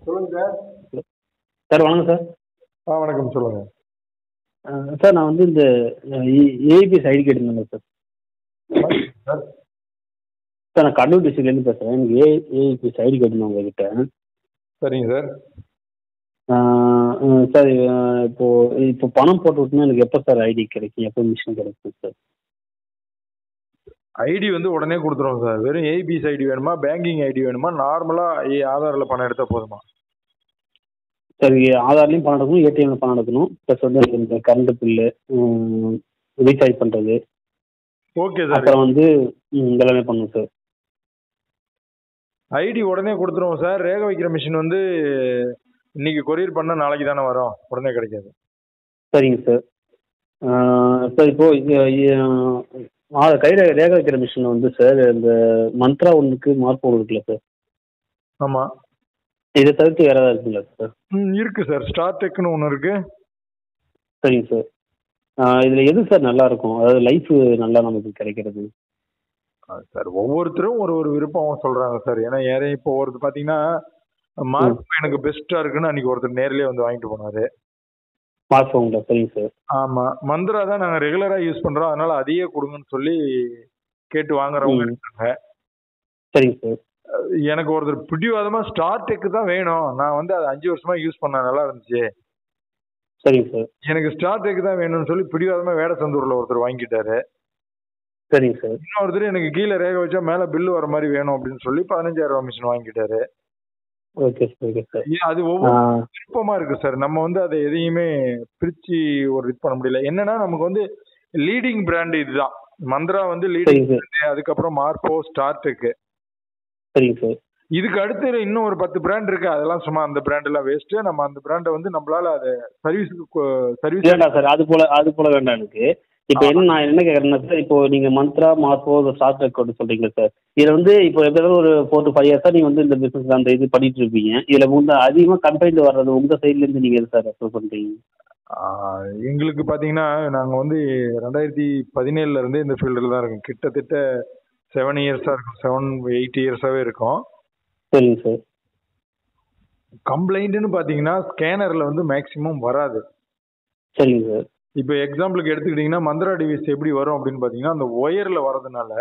சொல்லுங்க sir. Sir வணக்கம் sir. வணக்கம் சொல்லுங்க. சார் நான் வந்து இந்த ஏபிஎஸ் ஐடி கேட்டிருந்தேன் சார். சார் சார் நான் கடலூர் டிஸ்ட்ரிக்ட்லேருந்து பேசுகிறேன். எனக்கு ஏபிஎஸ் ஐடி கேட்டிருந்தேன் உங்ககிட்ட. சரிங்க சார். சார் இப்போ பணம் போட்டு விட்டுனா எனக்கு எப்போ சார் ஐடி கிடைக்கும், எப்போ மிஷின் கிடைக்கும் சார்? ஐடி வந்து உடனே கொடுத்துருவோம் சார். வெறும் ஏபிஎஸ் ஐடி வேணுமா, பேங்கிங் ஐடி வேணுமா, நார்மலாக ஆதாரில் பணம் எடுத்தால் போதுமா? சார் ஆதார்லேயும் பணம் எடுக்கணும், ஏடிஎம்ல பணம் எடுக்கணும், ப்ளஸ் வந்து இந்த கரண்ட் பில்லு, ரீசார்ஜ் பண்ணுறது, ஓகே சார். அப்புறம் வந்து இதெல்லாமே பண்ணணும் சார். ஐடி உடனே கொடுத்துருவோம் சார். ரேகை வைக்கிற மிஷின் வந்து இன்னைக்கு கொரியர் பண்ணால் நாளைக்கு தானே வரும், உடனே கிடைக்காது. சரிங்க சார். சார் இப்போ கையில் ரேகை வைக்கிற மிஷின் வந்து சார் இந்த மந்த்ரா ஒன்றுக்கு மார்க் இருக்குல்ல சார்? ஆமாம். இதை தவிர்த்து வேறு ஏதாவது இருக்குங்களா சார்? இருக்கு சார். ஸ்டார் டெக்னு ஒன்று இருக்கு. சரிங்க சார். இதில் எது சார் நல்லா இருக்கும், அதாவது லைஃப் நல்லா நமக்கு கிடைக்கிறது? சார் ஒவ்வொருத்தரும் ஒரு ஒரு விருப்பம் சொல்றாங்க சார். ஏன்னா யாரையும் இப்போ ஒருத்தர் பார்த்தீங்கன்னா மார்க் எனக்கு பெஸ்ட்டாக இருக்குன்னு அன்னைக்கு ஒருத்தர் நேர்லேயே வந்து வாங்கிட்டு போனாரு. ஸ்மார்ட் ஃபோனில்? சரிங்க சார். ஆமாம். மந்த்ரா தான் நாங்கள் ரெகுலராக யூஸ் பண்ணுறோம், அதனால அதையே கொடுங்கன்னு சொல்லி கேட்டு வாங்குறவங்க இருக்காங்க. சரிங்க சார். எனக்கு ஒருத்தர் பிடிவாதமாக ஸ்டார் டெக் தான் வேணும், நான் வந்து அதை 5 வருஷமா யூஸ் பண்ண நல்லா இருந்துச்சு, சரிங்க சார். எனக்கு ஸ்டார் டெக் தான் வேணும்னு சொல்லி பிடிவாதமாக வேடசந்தூரில் ஒருத்தர் வாங்கிட்டாரு. சரிங்க சார். இன்னொருத்தர் எனக்கு கீழே ரேகை வச்சா மேலே பில்லு வர மாதிரி வேணும் அப்படின்னு சொல்லி 15,000 மிஷின் வாங்கிட்டாரு. Okay sir. Okay sir. அது ஒவ்வொரு விருப்பமா இருக்கு சார். நம்ம வந்து அதை எதையுமே பிரிச்சு ஒரு இது பண்ண முடியல. என்னன்னா நமக்கு வந்து லீடிங் பிராண்ட் இதுதான். மந்த்ரா வந்து லீடிங் பிராண்ட், அதுக்கப்புறம் மார்போ, ஸ்டார் டெக். சரிங்க சார். இதுக்கு அடுத்து இன்னும் ஒரு 10 பிராண்ட் இருக்கு. அதெல்லாம் சும்மா அந்த பிராண்ட் எல்லாம் வேஸ்ட். நம்ம அந்த பிராண்டை வந்து நம்மளால அதை சர்வீஸ் வேண்டாம் சார். அது போல வேண்டாம் எனக்கு. இப்போ நான் என்ன கேட்குறேன்னா சார், இப்போ நீங்கள் மந்த்ரா, மார்போ, ஸ்டார் டெக் சொல்றீங்களா சார்? இதில் வந்து இப்போ எப்படியாவது ஒரு 4 to 5 இயர்ஸாக நீங்கள் வந்து இந்த பிஸ்னஸ் அந்த இது பண்ணிட்டு இருப்பீங்க. இதில் வந்து அதிகமாக கம்ப்ளைண்ட் வர்றது உங்கள் சைட்லேருந்து நீங்கள் எது சார் ரெஃபர் பண்ணுறீங்க? எங்களுக்கு பார்த்தீங்கன்னா நாங்கள் வந்து 2017 இருந்தே இந்த ஃபீல்டில் தான் இருக்கோம். கிட்டத்தட்ட 7 இயர்ஸாக இருக்கும், 7-8 இயர்ஸாகவே இருக்கும். சரிங்க சார். கம்ப்ளைண்ட்டுன்னு பார்த்தீங்கன்னா ஸ்கேனரில் வந்து மேக்ஸிமம் வராது. சரிங்க சார். இப்போ எக்ஸாம்பிளுக்கு எடுத்துக்கிட்டிங்கன்னா மந்த்ரா டிவைஸ் எப்படி வரும் அப்படின்னு பார்த்தீங்கன்னா, அந்த ஒயரில் வரதுனால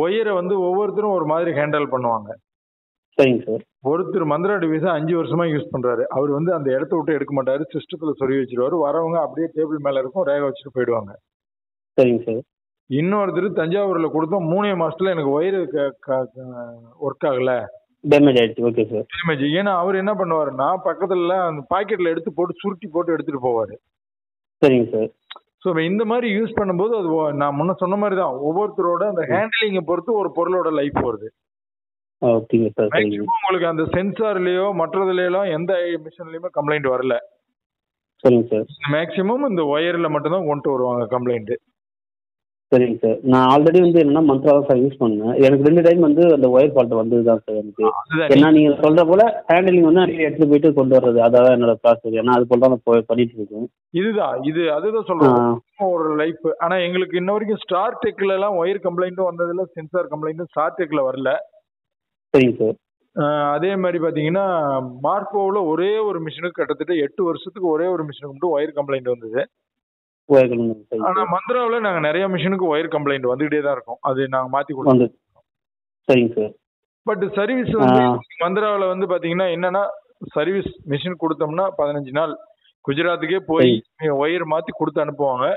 ஒயரை வந்து ஒவ்வொருத்தரும் ஒரு மாதிரி ஹேண்டில் பண்ணுவாங்க. சரிங்க சார். ஒருத்தர் மந்த்ரா டிவைஸை 5 வருஷமா யூஸ் பண்ணுறாரு. அவர் வந்து அந்த இடத்த விட்டு எடுக்க மாட்டாரு, சிஸ்டத்தில் சொருவி வச்சிருவாரு. வரவங்க அப்படியே டேபிள் மேலே இருக்கும், ரேகை வச்சுட்டு போயிடுவாங்க. சரிங்க சார். இன்னொருத்தர் தஞ்சாவூரில் கொடுத்தோம் 3 மாசத்துல எனக்கு ஒயர் ஒர்க் ஆகலை, டேமேஜ் ஆயிடுச்சு. Okay sir. டேமேஜ். ஏன்னா அவர் என்ன பண்ணுவாருன்னா பக்கத்துல அந்த பாக்கெட்ல எடுத்து போட்டு சுருட்டி போட்டு எடுத்துட்டு போவாரு. சரிங்க சார். ஸோ இந்த மாதிரி யூஸ் பண்ணும்போது அது நான் முன்ன சொன்ன மாதிரி தான், ஒவ்வொருத்தரோட அந்த ஹேண்டிலிங்கை பொறுத்து ஒரு பொருளோட லைஃப் வருது. ஓகேங்க சார். மேக்ஸிமம் உங்களுக்கு அந்த சென்சார்லயோ மற்றதுலயோ எந்த மிஷின்லயுமே கம்ப்ளைண்ட் வரல. சரிங்க சார். மேக்ஸிமம் இந்த ஒயர்ல மட்டும்தான் கொண்டு வருவாங்க கம்ப்ளைண்ட். சரிங்க சார். நான் ஆல்ரெடி வந்து என்னன்னா மந்த்ரா தான் சார் யூஸ் பண்ணேன். எனக்கு 2 டைம் வந்து அந்த ஒயர் ஃபால்ட் வந்தது தான் சார் எனக்கு. ஏன்னா நீங்கள் சொல்கிற போல ஹேண்டிலிங் வந்து அடிக்கடி எடுத்துகிட்டு போயிட்டு கொண்டு வர்றது, அதான் என்னோட ப்ராசஸ். ஏன்னா அது போல தான் நான் பண்ணிட்டு இருக்கேன். அதுதான் சொல்றேன் ஒரு லைஃப். ஆனா எங்களுக்கு இன்ன வரைக்கும் ஸ்டார் டெக்ல எல்லாம் ஒயர் கம்ப்ளைண்ட்டும் வந்ததில்ல, சென்சார் கம்ப்ளைண்ட்டும் ஸ்டார் டெக்ல வரல. சரிங்க சார். அதே மாதிரி பாத்தீங்கன்னா மார்போவில் ஒரே ஒரு மிஷினுக்கு கிட்டத்தட்ட 8 வருஷத்துக்கு ஒரே ஒரு மிஷினுக்கு மட்டும் ஒயர் கம்ப்ளைண்ட் வந்தது. ஆனா மந்த்ராவில் நாங்க நிறைய மிஷினுக்கு ஒயர் கம்ப்ளைண்ட் வந்துகிட்டே தான் இருக்கும். அது நாங்க மாத்தி கொடுத்தோம். சரிங்க சார். பட் சர்வீஸ் வந்து மந்த்ராவில் வந்து பாத்தீங்கன்னா என்னன்னா, சர்வீஸ் மிஷின் கொடுத்தோம்னா 15 நாள் குஜராத்துக்கே போய் ஒயர் மாத்தி கொடுத்து அனுப்புவாங்க.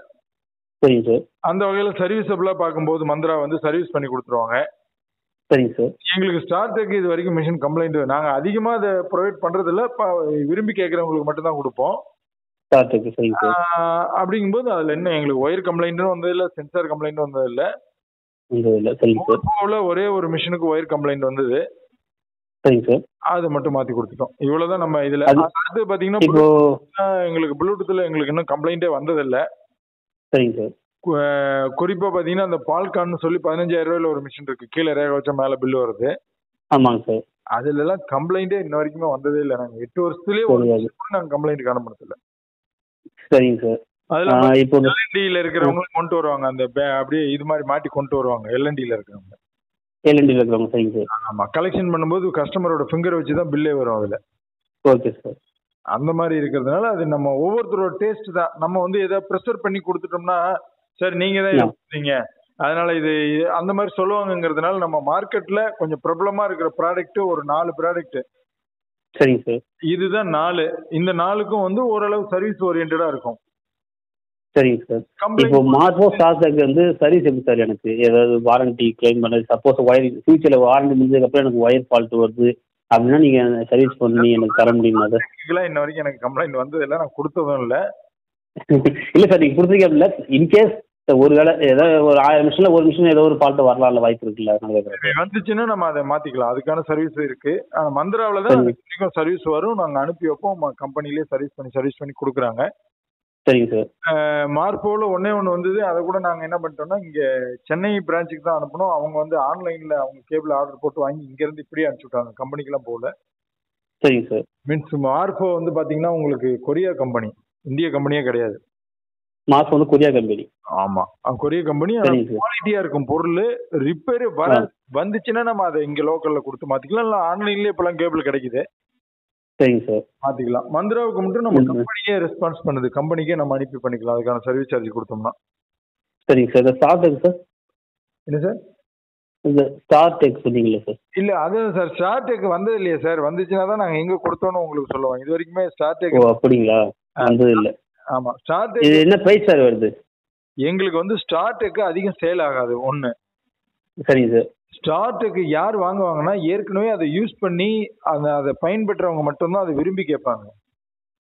சரிங்க சார். அந்த வகையில சர்வீஸபிளா பார்க்கும்போது மந்த்ரா வந்து சர்வீஸ் பண்ணி கொடுத்துருவாங்க. சரிங்க சார். எங்களுக்கு ஸ்டார் டெக் இது வரைக்கும் மிஷின் கம்ப்ளைண்ட் நாங்க அதிகமா அதை ப்ரொவைட் பண்றது இல்ல, விரும்பி கேட்கறவங்களுக்கு மட்டும் தான் கொடுப்போம். அப்படிங்கும்போது அதுல என்ன எங்களுக்கு ஒயர் கம்ப்ளைண்ட்டும் வந்ததில்ல, சென்சார் கம்ப்ளைண்ட் வந்ததில்ல. ஒரே ஒரு மிஷினுக்கு ஒயர் கம்ப்ளைண்ட் வந்தது. சரிங்க சார். அதை மட்டும் மாத்தி கொடுத்துட்டோம். இவ்வளவுதான் நம்ம இதுல. அடுத்து பாத்தீங்கன்னா எங்களுக்கு ப்ளூடூத்ல எங்களுக்கு இன்னும் கம்ப்ளைண்டே வந்ததில்ல. சரிங்க சார். குறிப்பா பாத்தீங்கன்னா அந்த பால்கான்னு சொல்லி 15,000 ரூபாயில ஒரு மிஷின் இருக்கு, கீழே ரேகை வச்சா மேல பில்லு வருது. ஆமாங்க சார். அதுல எல்லாம் கம்ப்ளைண்டே இன்ன வரைக்குமே வந்ததே இல்லை. நாங்க 8 வருஷத்துலயே நாங்க கம்ப்ளைண்ட் காண முடியல. சரிங்க சார். அதெல்லாம் இப்போ எல்என்டில இருக்கிறவங்க கொண்டு வருவாங்க, அந்த அப்படியே இது மாதிரி மாட்டி கொண்டு வருவாங்க எல்என்டில இருக்கிறவங்க. எல்என்டியில் இருக்கிறவங்க. சரிங்க சார். ஆமா, கலெக்ஷன் பண்ணும்போது கஸ்டமரோட ஃபிங்கர் வச்சு தான் பில்லே வரும் அதுல. Okay sir. அந்த மாதிரி இருக்கிறதுனால அது நம்ம ஒவ்வொருத்தரோட டேஸ்ட் தான். நம்ம வந்து ஏதாவது ப்ரெஷர் பண்ணி கொடுத்துட்டோம்னா, சரி நீங்க தான் இதை கொடுத்தீங்க, அதனால இது அந்த மாதிரி சொல்லுவாங்கங்கிறதுனால நம்ம மார்க்கெட்ல கொஞ்சம் பிரபலமா இருக்கிற ப்ராடக்ட் ஒரு 4 ப்ராடக்ட். சரிங்க சார். இதுதான் 4. இந்த 4க்கும் வந்து ஓரளவு சர்வீஸ் ஓரியன்டா இருக்கும். சரிங்க சார். இப்போ மார்போ ஸ்டார்டெக் வந்து சர்வீஸ் எப்படி சார்? எனக்கு ஏதாவது வாரண்டி கிளைம் பண்ணது, சப்போஸ் ஒயர் ஃபியூச்சர்ல வாரண்டி முடிஞ்சதுக்கப்புறம் எனக்கு ஒயர் ஃபால்ட் வருது அப்படின்னா நீங்க சர்வீஸ் பண்ணி எனக்கு தர முடியுமா சார்? இன்ன வரைக்கும் எனக்கு கம்ப்ளைண்ட் வந்தது இல்லை, நான் கொடுத்ததும் இல்லை. இல்லை சார், நீங்க கொடுத்துருக்கீங்க இல்லை, இன்கேஸ் ஒரு வேளை ஏதாவது ஒரு 1000 மிஷின்ல ஒரு மிஷின் ஏதோ ஒரு ஃபால்ட் வரலாம்ல, வாய்ப்பு இருக்குல்ல? வந்துச்சுன்னா நம்ம அதை மாத்திக்கலாம், அதுக்கான சர்வீஸ் இருக்கு. மந்த்ராவில் தான் சர்வீஸ் வரும், நாங்க அனுப்பி வைப்போம், கம்பெனிலேயே சர்வீஸ் பண்ணி கொடுக்குறாங்க. சரிங்க சார். மார்போல ஒன்னே ஒன்று வந்தது, அதை கூட நாங்கள் என்ன பண்ணிட்டோம்னா இங்க சென்னை பிரான்ச்சுக்கு தான் அனுப்பணும். அவங்க வந்து ஆன்லைன்ல அவங்க கேபிள் ஆர்டர் போட்டு வாங்கி இங்க இருந்து இப்படியே அனுப்பிச்சுட்டாங்க, கம்பெனிக்கெல்லாம் போகல. சரிங்க சார். மீன்ஸ் மார்போ வந்து பாத்தீங்கன்னா உங்களுக்கு கொரியா கம்பெனி, இந்திய கம்பெனியே கிடையாது. மார்போ வந்து கொரியா கம்பெனி. ஆமா, கொரிய கம்பெனி. குவாலிட்டியா இருக்கும் பொருள். ரிப்பேர் வந்துச்சுன்னா நம்ம அதை இங்க லோக்கல்ல கொடுத்து மாத்திக்கலாம், இல்லை ஆன்லைன்லயே இப்பெல்லாம் கேபிள் கிடைக்குது. சரிங்க சார். மாத்திக்கலாம். மந்த்ராவுக்கு மட்டும் நம்ம கம்பெனிக்கே ரெஸ்பான்ஸ் பண்ணுது, கம்பெனிக்கே நம்ம அனுப்பி பண்ணிக்கலாம், அதுக்கான சர்வீஸ் சார்ஜ் கொடுத்தோம்னா. சரிங்க சார். இந்த ஸ்டார்டெக் சார் என்ன சார்? இந்த ஸ்டார்டெக் சொன்னீங்களா சார்? இல்ல அதுதான் சார், ஸ்டார்டெக் வந்தது இல்லையா சார்? வந்துச்சுன்னா தான் நாங்க எங்க கொடுத்தோம்னு உங்களுக்கு சொல்லுவோம். இது வரைக்குமே ஸ்டார்டெக். ஓ அப்படிங்களா? வந்தது இல்ல. ஆமா, ஸ்டார்டெக். இது என்ன பிரைஸ் சார் வருது? எங்களுக்கு வந்து ஸ்டார்டெக் அதிகம் சேல் ஆகாது ஒண்ணு. சரிங்க சார். ஸ்டார்டெக் யார் வாங்குவாங்கன்னா ஏற்கனவே அதை யூஸ் பண்ணி அதை பயன்பெற்றவங்க மட்டும்தான் அதை விரும்பி கேட்பாங்க.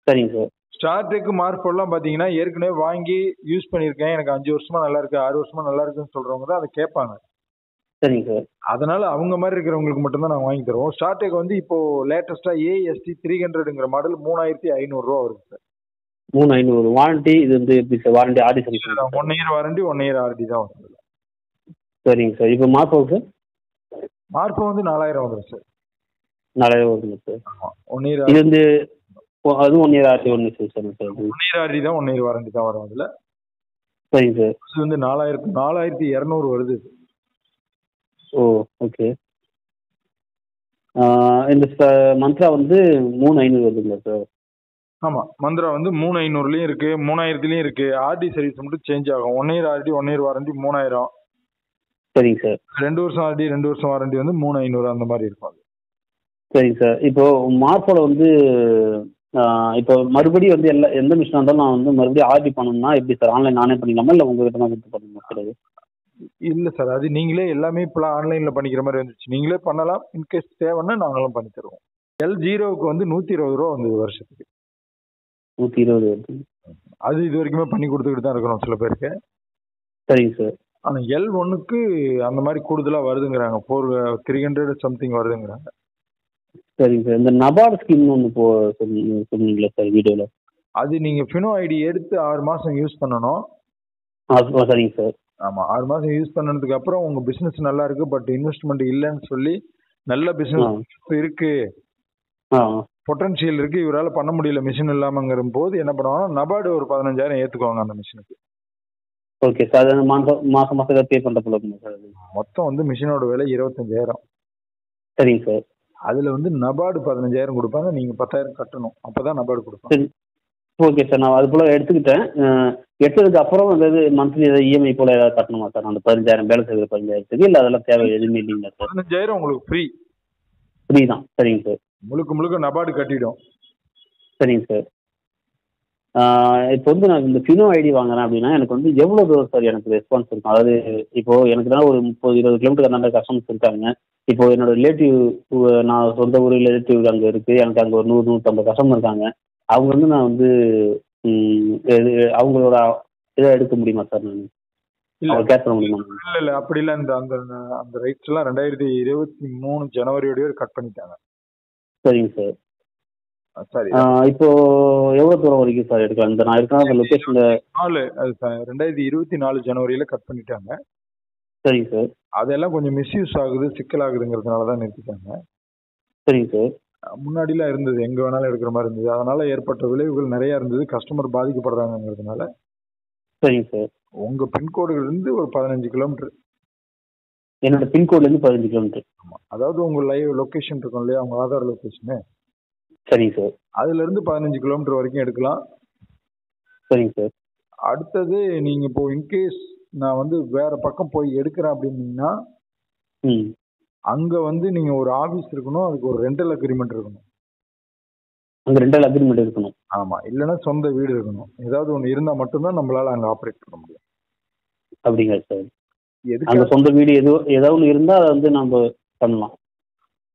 சரிங்க சார். ஸ்டார்டெக் மார்போல்லாம் பாத்தீங்கன்னா ஏற்கனவே வாங்கி யூஸ் பண்ணியிருக்கேன், எனக்கு 5 வருஷமா நல்லா இருக்கு, 6 வருஷமா நல்லா இருக்குன்னு சொல்றவங்க தான் அதை கேட்பாங்க. சரிங்க சார். அதனால அவங்க மாதிரி இருக்கிறவங்களுக்கு மட்டும்தான் நாங்கள் வாங்கி தருவோம். ஸ்டார்டெக் வந்து இப்போ லேட்டஸ்டா AST 300ங்கிற மாடல் 3500 ரூபா வருது சார். 3500. வாரண்டி இது வந்து எப்படி sir? Warranty RT service? 1 year warranty, 1 year RT தான் வருது. சரிங்க சார். இப்போ மார்போ சார்? மார்போ வந்து 4000 வந்துடும் சார். 4000 வருதுங்க சார். ஆமா, 1 இயர். இது வந்து அதுவும் 1 இயர் ஆர்டி ஒன்று சார். 1 இயர் ஆர்டி தான், 1 இயர் வாரண்டி தான் வரும் அதுல. சரிங்க சார். இது வந்து 4200 வருது. ஓ ஓகே. இந்த மந்த்ரா வந்து 3500 வருதுங்களா சார்? ஆமா, மந்த்ரா வந்து 3500லயும் இருக்கு, 3000லயும் இருக்கு. ஆர்டி சர்வீஸ் மட்டும் சேஞ்ச் ஆகும். 1 இயர் ஆர்டி, 1 இயர் வாரண்டி 3000. சரிங்க சார். 2 வருஷம் ஆர்டி, 2 வருஷம் வாரண்டி வந்து 3500 அந்த மாதிரி இருக்கும். சரிங்க சார். இப்போ மார்போல வந்து இப்போ மறுபடியும் வந்து எந்த மிஷினாக இருந்தாலும் நான் வந்து மறுபடியும் ஆர்டி பண்ணணும்னா எப்படி சார்? ஆன்லைன் நானே பண்ணிக்கலாமா, இல்லை உங்ககிட்ட தான் கொடுத்து பண்ணணுமா சார்? அது இல்ல சார், அது நீங்களே எல்லாமே இப்பெல்லாம் ஆன்லைன்ல பண்ணிக்கிற மாதிரி வந்துச்சு. நீங்களே பண்ணலாம், இன்கேஸ் தேவைன்னா நாங்களும் பண்ணி தருவோம். L0க்கு வந்து 120 ரூபா வந்தது வருஷத்துக்கு. 120 வருது. அது இது வரைக்குமே பண்ணி கொடுத்துக்கிட்டு தான் இருக்கிறோம் சில பேருக்கு. சரிங்க சார். ஆனா L1க்கு அந்த மாதிரி கூடுதலா வருதுங்கிறாங்க, 300 சம்திங் வருதுங்கிறாங்க. சரிங்க சார். இந்த நபார்டு ஸ்கீம் ஒன்று சொன்னீங்களா சார் வீடியோவில்? அது நீங்க ஃபினோ ஐடி எடுத்து 6 மாசம் யூஸ் பண்ணணும். சரிங்க சார். ஆமா, 6 மாசம் யூஸ் பண்ணதுக்கு அப்புறம் உங்க பிசினஸ் நல்லா இருக்கு, பட் இன்வெஸ்ட்மெண்ட் இல்லைன்னு சொல்லி நல்ல பிசினஸ் இருக்கு, பொட்டன்ஷியல் இருக்கு, இவரால் பண்ண முடியல மிஷின் இல்லாமங்கிற போது என்ன பண்ணுவாங்கன்னா நபார்டு ஒரு 15,000 ஏத்துக்குவாங்க அந்த மிஷினுக்கு. Okay sir. அது மாசம் மாசம் பே பண்ற போல இருக்குமா சார்? மொத்தம் வந்து மிஷினோட விலை 25,000. சரிங்க சார். அதுல வந்து நபார்டு 15,000 கொடுப்பாங்க, நீங்க 10,000 கட்டணும், அப்பதான் நபார்டு கொடுப்பாங்க. சரி, ஓகே சார். நான் அது போல எடுத்துக்கிட்டேன். எடுத்ததுக்கு அப்புறம் அதாவது மந்த்லி ஏதாவது இஎம்ஐ போல ஏதாவது கட்டணுமா சார்? அந்த 15,000 பேலன்ஸ் இருக்கிற 15,000 இல்லை அதெல்லாம் தேவை எதுவுமே இல்லைங்களா சார்? 15,000 உங்களுக்கு ஃப்ரீ தான். சரிங்க சார். முழுக்க நபார்டு கட்டிடும். சரிங்க சார். இப்போ வந்து நான் இந்த ஃபினோ ஐடி வாங்குறேன் அப்படின்னா எனக்கு வந்து எவ்வளோ தூரம் சார் எனக்கு ரெஸ்பான்ஸ் இருக்கும்? அதாவது இப்போ எனக்கு தான் ஒரு 30-20 கிலோமீட்டர் அந்த கஸ்டமர்ஸ் இருக்காங்க. இப்போ என்னோட ரிலேட்டிவ், நான் சொந்த ஊர் ரிலேட்டிவ் அங்கே இருக்குது, எனக்கு அங்கே ஒரு 100-150 கஸ்டமர் இருக்காங்க. அவங்க வந்து நான் வந்து அவங்களோட இதை எடுக்க முடியுமா சார்? நான் கேட்க முடியுமா? இல்லை அப்படி இல்லை. அந்த ரைட்ஸ் எல்லாம் 2023 ஜனவரியோடய கட் பண்ணிட்டாங்க. சரிங்க சார். சரி, இப்போ எவ்வளோ தூரம் வரைக்கும் சார் எடுக்கலாம்? இந்த நான் இருக்கேன் அந்த லொக்கேஷன்ல 2024 ஜனவரியில கட் பண்ணிட்டாங்க. சரிங்க சார். அதெல்லாம் கொஞ்சம் மிஸ்யூஸ் ஆகுது, சிக்கல் ஆகுதுங்கிறதுனால தான் நிறுத்திட்டாங்க. சரிங்க சார். முன்னாடிலாம் இருந்தது, எங்க வேணாலும் எடுக்கிற மாதிரி இருந்தது, அதனால ஏற்பட்ட விளைவுகள் நிறைய இருந்தது, கஸ்டமர் பாதிக்கப்படுறாங்கிறதுனால. சரிங்க சார். உங்க பின்கோடுல இருந்து ஒரு 15 கிலோமீட்டர். என்னோட பின்கோட்லேருந்து 15 கிலோமீட்டர். ஆமா. அதாவது உங்க லைவ் லொகேஷன் இருக்கும் இல்லையா, உங்க ஆதார் லொகேஷனு, சரிங்க சார். அதுல இருந்து 15 கிலோமீட்டர் வரைக்கும் எடுக்கலாம். சரிங்க சார். அடுத்தது நீங்க இப்போ இன்கேஸ் நான் வந்து வேற பக்கம் போய் எடுக்கிறேன் அப்படின்னீங்கன்னா, ம். அங்க வந்து நீங்க ஒரு ஆபீஸ் இருக்கணும், அதுக்கு ஒரு ரெண்டல் அக்ரிமெண்ட் இருக்கணும். அங்கே ரெண்டல் அக்ரிமெண்ட் இருக்கணும். ஆமா. இல்லைன்னா சொந்த வீடு இருக்கணும். ஏதாவது ஒண்ணு இருந்தா மட்டும்தான் நம்மளால அங்க ஆப்ரேட் பண்ண முடியும். அப்படிங்களா சார்? அங்கே எதுக்காக சொந்த வீடு ஏதாவது ஒன்று இருந்தால் அதை வந்து நம்ம பண்ணலாம்.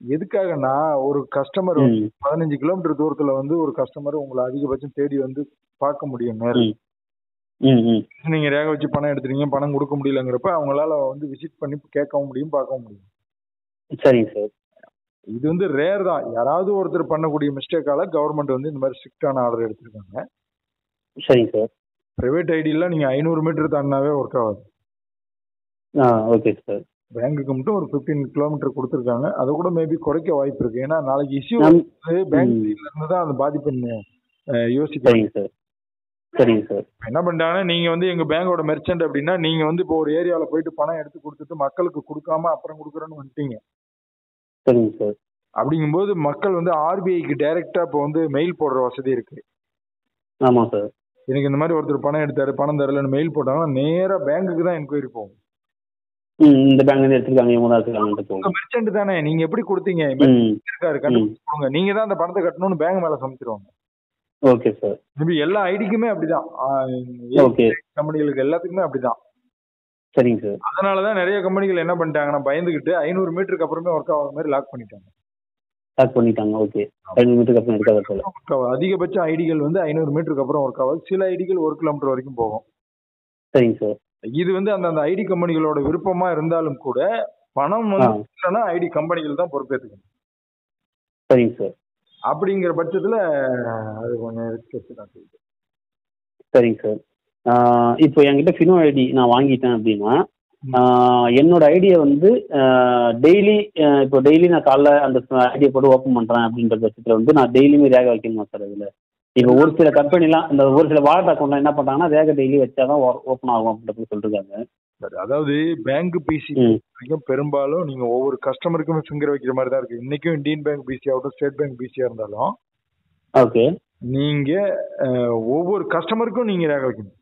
எதுக்காகன்னா ஒரு கஸ்டமர் ம் 15 கிலோமீட்டர் தூரத்துல வந்து ஒரு கஸ்டமர் உங்களை அதிகபட்சம் தேடி வந்து பார்க்க முடியும் நேரில். ம் ம் ம் நீங்க ரேக வச்சு பணம் எடுத்துறீங்க, பணம் கொடுக்க முடியலங்கிறப்ப அவங்களால வந்து விசிட் பண்ணி கேட்கவும் முடியும், பார்க்கவும் முடியும். சரிங்க சார். இது வந்து ரேர் தான். யாராவது ஒருத்தர் பண்ணக்கூடிய மிஸ்டேக்கால கவர்மெண்ட் வந்து இந்த மாதிரி ஸ்ட்ரிக்டான ஆர்டர் எடுத்திருக்காங்க. சரிங்க சார். பிரைவேட் ஐடியில் நீங்க 500 மீட்டர் தாண்டினாவே ஒர்க் ஆகாது. Okay sir. பேங்க்குக்கு மட்டும் ஒரு 15 கிலோமீட்டர் கொடுத்துருக்காங்க. அதை கூட மேபி குறைக்க வாய்ப்பு இருக்கு. ஏன்னா நாளைக்கு இஷ்யூ நம் பேங்க் ம் சைட்ல இருந்து தான் அந்த பாதிப்பு யோசிக்க. சரிங்க சார். சரிங்க சார். என்ன பண்ணிட்டாங்கன்னா, நீங்க வந்து எங்க பேங்கோட மெர்ச்சன்ட் அப்படின்னா, நீங்க வந்து இப்போ ஒரு ஏரியாவில் போயிட்டு பணம் எடுத்து கொடுத்துட்டு மக்களுக்கு கொடுக்காம அப்புறம் கொடுக்குறேன்னு வந்துட்டீங்க. சரிங்க சார். அப்படிங்கும்போது மக்கள் வந்து ஆர்பிஐக்கு டைரக்டா இப்போ வந்து மெயில் போடுற வசதி இருக்கு. ஆமாம் சார். எனக்கு இந்த மாதிரி ஒருத்தர் பணம் எடுத்தாரு, பணம் தரலன்னு மெயில் போட்டாங்கன்னா நேரா பேங்க்குக்கு தான் என்கொயரி போகும். இந்த பேங்க்லேருந்து எடுத்துருக்காங்க, இவங்க தான் எடுத்துருக்காங்கன்ட்டு உங்க போகும். மெர்ச்சன்ட் தானே, நீங்க எப்படி கொடுத்தீங்க, ம் இருக்காரு ம் கண்டுபிடிச்சு கொடுங்க, நீங்க தான் அந்த பணத்தை கட்டணும்னு பேங்க் மேல சமைச்சிருவாங்க. Okay sir. மேபி எல்லா ஐடிக்குமே அப்படிதான். ஓகே. கம்பெனிகளுக்கு எல்லாத்துக்குமே அப்படிதான். சரிங்க சார். அதனாலதான் நிறைய கம்பெனிகள் என்ன பண்ணிட்டாங்கன்னா, பயந்துகிட்டு 500 மீட்டருக்கு அப்புறமே ஒர்க் ஆகாத மாதிரி லாக் பண்ணிட்டாங்க. ஸ்டார்ட் பண்ணிட்டாங்க. ஓகே. 5 மீட்டருக்கு அப்புறம் எடுக்காத போல. work ஆகாது. அதிகபட்ச ஐடிகள் வந்து 500 மீட்டருக்கு அப்புறம் ஒர்க் ஆகாது. சில ஐடிகள் 1 கிலோமீட்டர் வரைக்கும் போகும். சரிங்க சார். இது வந்து அந்த ஐடி கம்பெனிகளோட விருப்பமா இருந்தாலும் கூட பணம் வந்து இல்லைன்னா ஐடி கம்பெனிகள் தான் பொறுப்பேற்றுக்கணும். சரிங்க சார். அப்படிங்கிற பட்சத்துல அது கொஞ்சம் ரிஸ்க் தான். சரிங்க சார். இப்போ என்கிட்ட ஃபினோ ஐடி நான் வாங்கிட்டேன் அப்படின்னா, என்னோட ஐடியை வந்து டெய்லி இப்போ டெய்லி நான் காலைல அந்த ஐடியை போட்டு ஓப்பன் பண்ணுறேன் அப்படின்ற பட்சத்தில் வந்து நான் டெய்லியுமே ரேக வைக்கணுமா சார் அதில்? இப்போ ஒரு சில கம்பெனிலாம் இந்த ஒரு சில வாலெட் அக்கௌண்ட்லாம் என்ன பண்ணுறாங்கன்னா ரேக டெய்லி வச்சா தான் ஓப்பன் ஆகும் அப்படின்னு சொல்லிருக்காங்க. அதாவது பேங்க் பிசி பெரும்பாலும் நீங்க ஒவ்வொரு கஸ்டமருக்குமே ஃபிங்கர் வைக்கிற மாதிரி தான் இருக்கு. இன்னைக்கும் இந்தியன் பேங்க் பிசி ஆகட்டும், ஸ்டேட் பேங்க் பிசியா இருந்தாலும் ஓகே நீங்க ஒவ்வொரு கஸ்டமருக்கும் நீங்க ரேக வைக்கணும்.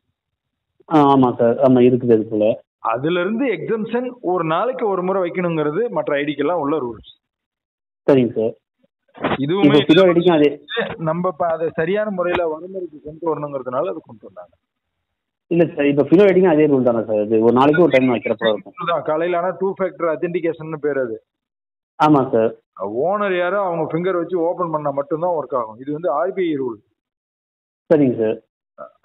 ஆமாம் சார். ஆமாம் இருக்குது அது போல. அதுல இருந்து எக்ஸம்ஷன் ஒரு நாளைக்கு ஒரு முறை வைக்கணுங்கிறது மற்ற ஐடிக்கெல்லாம் உள்ள ரூல்ஸ். சரிங்க சார். இதுவுமே ஃபினோ ஐடிக்கும் அதே நம்ம அதை சரியான முறையில வரைமுறைக்கு கொண்டு வரணுங்கிறதுனால அது கொண்டு வந்தாங்க. இல்லை சார், இப்போ ஃபினோ ஐடிக்கும் அதே ரூல் தானே சார்? அது ஒரு நாளைக்கு ஒரு டைம் வைக்கிறப்போ இருக்கும். காலையில் ஆனால் 2 ஃபேக்டர் அத்தென்டிகேஷன் பேர் அது. ஆமாம் சார். ஓனர் யாரோ அவங்க ஃபிங்கர் வச்சு ஓபன் பண்ணா மட்டும்தான் ஒர்க் ஆகும். இது வந்து ஆர்பிஐ ரூல். சரிங்க சார்.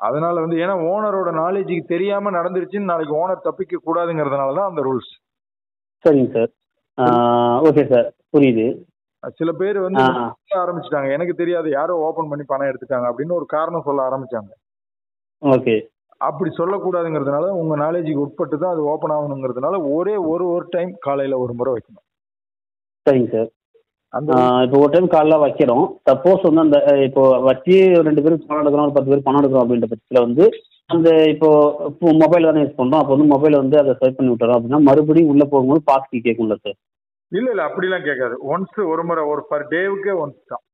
அதனால வந்து ஏன்னா ஓனரோட நாலேஜுக்கு தெரியாம நடந்துருச்சுன்னு நாளைக்கு ஓனர் தப்பிக்க கூடாதுங்கிறதுனால தான் அந்த ரூல்ஸ். சரிங்க சார். ஓகே சார், புரியுது. சில பேர் வந்து ஆரம்பிச்சிட்டாங்க, எனக்கு தெரியாது யாரோ ஓபன் பண்ணி பணம் எடுத்துட்டாங்க அப்படின்னு ஒரு காரணம் சொல்ல ஆரம்பிச்சாங்க. ஓகே. அப்படி சொல்லக்கூடாதுங்கிறதுனால உங்க நாலேஜுக்கு உட்பட்டு தான் அது ஓபன் ஆகணுங்கிறதுனால ஒரே ஒரு டைம் காலையில ஒரு முறை வைக்கணும். சரிங்க சார். இப்போ ஒரு டைம் காலைல வைக்கிறோம். சப்போஸ் வந்து அந்த இப்போ வச்சு 2 பேருக்கு பணம் எடுக்கிறோம், ஒரு 10 பேருக்கு பணம் எடுக்கிறோம் அப்படின்ற பட்சத்தில் வந்து அந்த இப்போ மொபைல் தானே யூஸ் பண்ணுறோம். அப்போ வந்து மொபைல் வந்து அதை ஸ்வைப் பண்ணி விட்டுறோம் அப்படின்னா மறுபடியும் உள்ளே போகும்போது பாஸ்கி கேட்கும்ல சார்? இல்ல அப்படிலாம் கேட்காது. ஒன்ஸ் ஒரு முறை, ஒரு பர் டேவுக்கே ஒன்ஸ் தான்.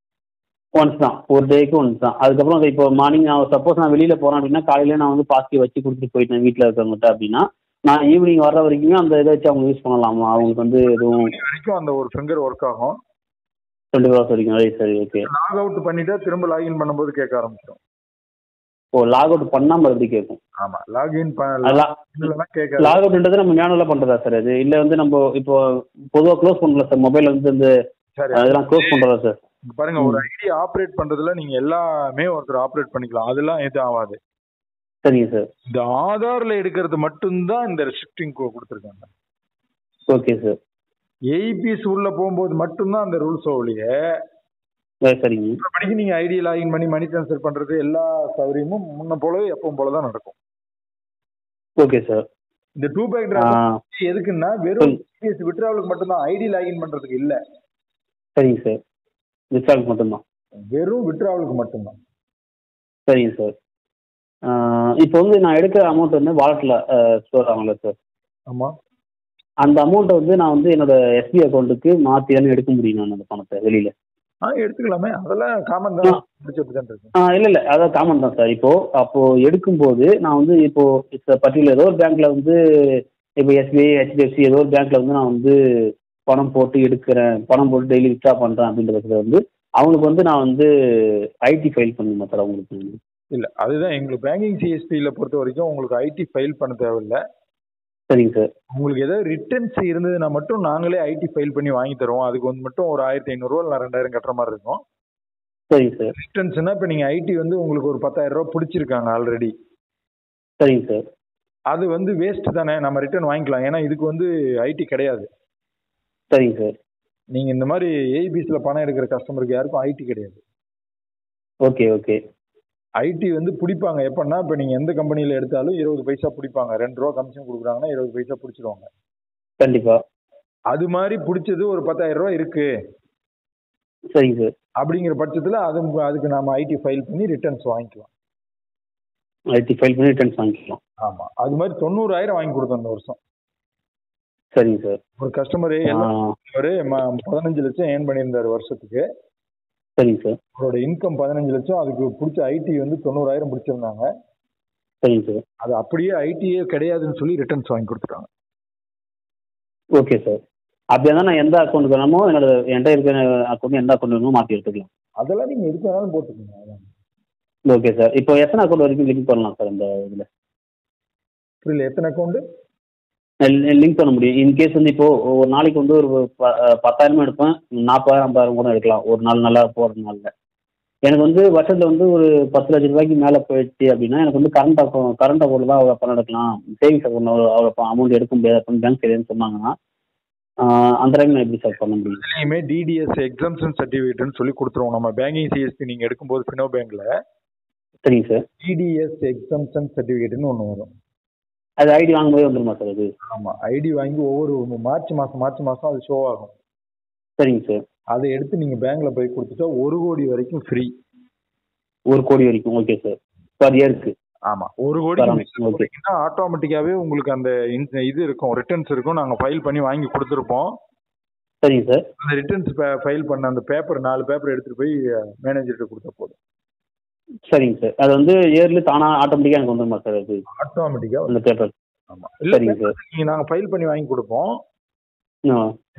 ஒன்ஸ் தான், ஒரு டேக்கு ஒன்ஸ் தான். அதுக்கப்புறம் இப்போ மார்னிங் நான் சப்போஸ் நான் வெளியில் போகிறேன் அப்படின்னா காலையில் நான் வந்து பாஸ்கி வச்சு கொடுத்துட்டு போயிட்டேன் வீட்டில் இருக்கிறவங்ககிட்ட அப்படின்னா நான் ஈவினிங் வர்ற வரைக்குமே அந்த இதை வச்சு அவங்க யூஸ் பண்ணலாமா? அவங்களுக்கு வந்து எதுவும் வரைக்கும் அந்த ஒரு ஃபிங்கர் ஒர்க் ஆகும் 24 hours வரைக்கும். சரி, ஓகே. லாக் அவுட் பண்ணிட்டா திரும்ப லாகின் பண்ணும்போது கேட்க ஆரம்பிச்சிடும். ஓ, லாக் அவுட் பண்ணால் மறுபடியும் கேட்கும். ஆமா, லாகின் கேட்க. லாக் அவுட்ன்றது நம்ம மேனுவலாக பண்ணுறதா சார் அது? இல்லை வந்து நம்ம இப்போ பொதுவாக க்ளோஸ் பண்ணல சார் மொபைல் வந்து இந்த அதெல்லாம் க்ளோஸ் பண்ணுறதா சார்? பாருங்க, ஒரு ஐடி ஆப்ரேட் பண்றதுல நீங்க எல்லாமே ஒருத்தர் ஆப்ரேட் பண்ணிக்கலாம், அதெல்லாம் எதுவும் ஆகாது. சரிங்க சார். இந்த ஆதார்ல எடுக்கிறது மட்டும்தான் இந்த ரெஸ்ட்ரிக்டிங் கொடுத்துருக்காங்க. Okay sir. ஏபிஎஸ் உள்ள போகும்போது மட்டும்தான் அந்த ரூல்ஸ் ஒழிய சரிங்க. படிக்க நீங்க ஐடி லாகின் பண்ணி மணி ட்ரான்ஸ்ஃபர் பண்றது எல்லா சௌகரியமும் முன்ன போலவே எப்பவும் போலதான் நடக்கும். Okay sir. இந்த 2 ஃபேக்டர் எதுக்குன்னா வெறும் ஏபிஎஸ் வித்ட்ராவலுக்கு மட்டும்தான், ஐடி லாகின் பண்றதுக்கு இல்ல. சரிங்க சார். வித்ட்ராவலுக்கு மட்டும்தான், வெறும் வித்ட்ராவலுக்கு மட்டும்தான். சரிங்க சார். இப்போ வந்து நான் எடுக்கிற அமௌண்ட் வந்து வாலெட்ல ஸ்டோர் ஆகும்ல சார்? ஆமா. அந்த அமௌண்ட்டை வந்து நான் வந்து என்னோட எஸ்பி அக்கௌண்ட்டுக்கு மாற்றி தானே எடுக்க முடியும் நான் அந்த பணத்தை வெளியில்? எடுத்துக்கலாமே, அதெல்லாம் காமன் தான். இல்லை அதான் காமன் தான் சார். அப்போ எடுக்கும்போது நான் வந்து இப்போ பர்டிகுலர் ஏதோ ஒரு பேங்க்ல வந்து இப்போ எஸ்பிஐ, ஹெச்டிஎஃப்சி ஏதோ ஒரு பேங்க்ல வந்து நான் வந்து பணம் போட்டு எடுக்கிறேன், பணம் போட்டு டெய்லி வித்ட்ரா பண்ணுறேன் அப்படின்றதுல வந்து அவங்களுக்கு வந்து நான் வந்து ஐடி ஃபைல் பண்ணணுமா சார் அவங்களுக்கு? இல்லை, அதுதான் எங்களுக்கு பேங்கிங் சிஎஸ்பியில் பொறுத்த வரைக்கும் உங்களுக்கு ஐடி ஃபைல் பண்ண தேவையில்லை. சரிங்க சார். உங்களுக்கு ஏதாவது ரிட்டர்ன்ஸ் இருந்ததுன்னா மட்டும் நாங்களே ஐடி ஃபைல் பண்ணி வாங்கி தருவோம். அதுக்கு வந்து மட்டும் ஒரு 1500 இல்லை 2000 கட்டுற மாதிரி இருக்கும். சரிங்க சார். ரிட்டர்ன்ஸ்னா இப்போ நீங்கள் ஐடி வந்து உங்களுக்கு ஒரு 10,000 பிடிச்சிருக்காங்க ஆல்ரெடி. சரிங்க சார். அது வந்து வேஸ்ட் தானே, நம்ம ரிட்டர்ன் வாங்கிக்கலாம். ஏன்னா இதுக்கு வந்து ஐடி கிடையாது. சரிங்க சார். நீங்கள் இந்த மாதிரி ஏபிசியில் பணம் எடுக்கிற கஸ்டமருக்கு யாருக்கும் ஐடி கிடையாது. Okay okay. ஐடி வந்து பிடிப்பாங்க எப்படின்னா, இப்போ நீங்கள் எந்த கம்பெனியில் எடுத்தாலும் 20 பைசா பிடிப்பாங்க. 2 ரூபா கமிஷன் கொடுக்குறாங்கன்னா 20 பைசா பிடிச்சிருவாங்க. கண்டிப்பாக. அது மாதிரி பிடிச்சது ஒரு 10,000 இருக்கு. சரிங்க சார். அப்படிங்கிற பட்சத்தில் அதுக்கு நாம ஐடி ஃபைல் பண்ணி ரிட்டர்ன்ஸ் வாங்கிக்கலாம். ஐடி ஃபைல் பண்ணி ரிட்டர்ன்ஸ் வாங்கிக்கலாம். ஆமாம், அது மாதிரி 90,000 வாங்கி கொடுத்தோம் இந்த வருஷம். சரிங்க சார். ஒரு கஸ்டமர் ஒரு 15 லட்சம் ஏர்ன் பண்ணியிருந்தார் வருஷத்துக்கு. சரிங்க சார். அவரோட இன்கம் 15 லட்சம், அதுக்கு பிடிச்ச ஐடி வந்து 90,000 பிடிச்சிருந்தாங்க. சரிங்க சார். அது அப்படியே ஐடியே கிடையாதுன்னு சொல்லி ரிட்டர்ன்ஸ் வாங்கி கொடுத்துட்டாங்க. Okay sir. அப்படியே தான் நான் எந்த அக்கௌண்ட் வேணுமோ என்கிட்ட இருக்கிற அக்கௌண்ட் எந்த அக்கௌண்ட் வேணுமோ மாற்றி எடுத்துக்கலாம். அதெல்லாம் நீங்கள் எதுக்கு வேணாலும் போட்டுக்கோங்க. Okay sir. இப்போ எத்தனை அக்கௌண்ட் வரைக்கும் லிங்க் பண்ணலாம் சார் இந்த இதில்? புரியல, எத்தனை அக்கௌண்ட் லிங்க் பண்ண முடியும்? இன்கேஸ் வந்து இப்போ ஒரு நாளைக்கு வந்து ஒரு 10,000 எடுப்பேன், 40,000 50,000 கூட எடுக்கலாம் ஒரு நாள் நல்லா போகிற நாளில். எனக்கு வந்து வருஷத்தில் வந்து ஒரு 10 லட்ச ரூபாய்க்கு மேலே போயிடுச்சு அப்படின்னா எனக்கு வந்து கரண்ட் அக்கௌண்ட் தான் அவ்வளோ பணம் எடுக்கலாம், சேவிங்ஸ் அக்கௌண்ட் அவ்வளோ அமௌண்ட் எடுக்க முடியாது அப்படின்னு பேங்க் சரியான்னு சொன்னாங்கன்னா அந்த டைம் நான் எப்படி சார் பண்ண முடியும்? இதுலேயுமே டிடிஎஸ் எக்ஸம்ஷன் சர்டிஃபிகேட்னு சொல்லி கொடுத்துருவோம். நம்ம பேங்கிங் சிஎஸ்பி நீங்கள் எடுக்கும்போது ஃபினோ பேங்க்கில். சரிங்க சார். டிடிஎஸ் எக்ஸம்ஷன் சர்டிஃபிகேட்னு ஒன்று வரும். அது ஐடி வாங்கும்போது வந்துருமா சார் அது? ஆமாம், ஐடி வாங்கி ஒவ்வொரு மார்ச் மாதம் அது ஷோ ஆகும். சரிங்க சார். அதை எடுத்து நீங்கள் பேங்க்கில் போய் கொடுத்துட்டா 1 கோடி வரைக்கும் ஃப்ரீ. 1 கோடி வரைக்கும்? Okay sir. பர் இயருக்கு? ஆமாம், 1 கோடி ஆட்டோமேட்டிக்காகவே உங்களுக்கு அந்த இது இருக்கும், ரிட்டர்ன்ஸ் இருக்கும். நாங்கள் ஃபைல் பண்ணி வாங்கி கொடுத்துருப்போம். சரிங்க சார். அந்த ரிட்டர்ன்ஸ் ஃபைல் பண்ண அந்த பேப்பர் 4 பேப்பர் எடுத்துகிட்டு போய் மேனேஜர்கிட்ட கொடுத்தா போதும். சரிங்க சார். அது வந்து இயர்லி தானாக ஆட்டோமேட்டிக்காக எனக்கு வந்துருமா சார் அது? ஆட்டோமேட்டிக்காக அந்த பேப்பர்? ஆமாம். சரிங்க சார். நீங்கள் நாங்கள் ஃபைல் பண்ணி வாங்கி கொடுப்போம்.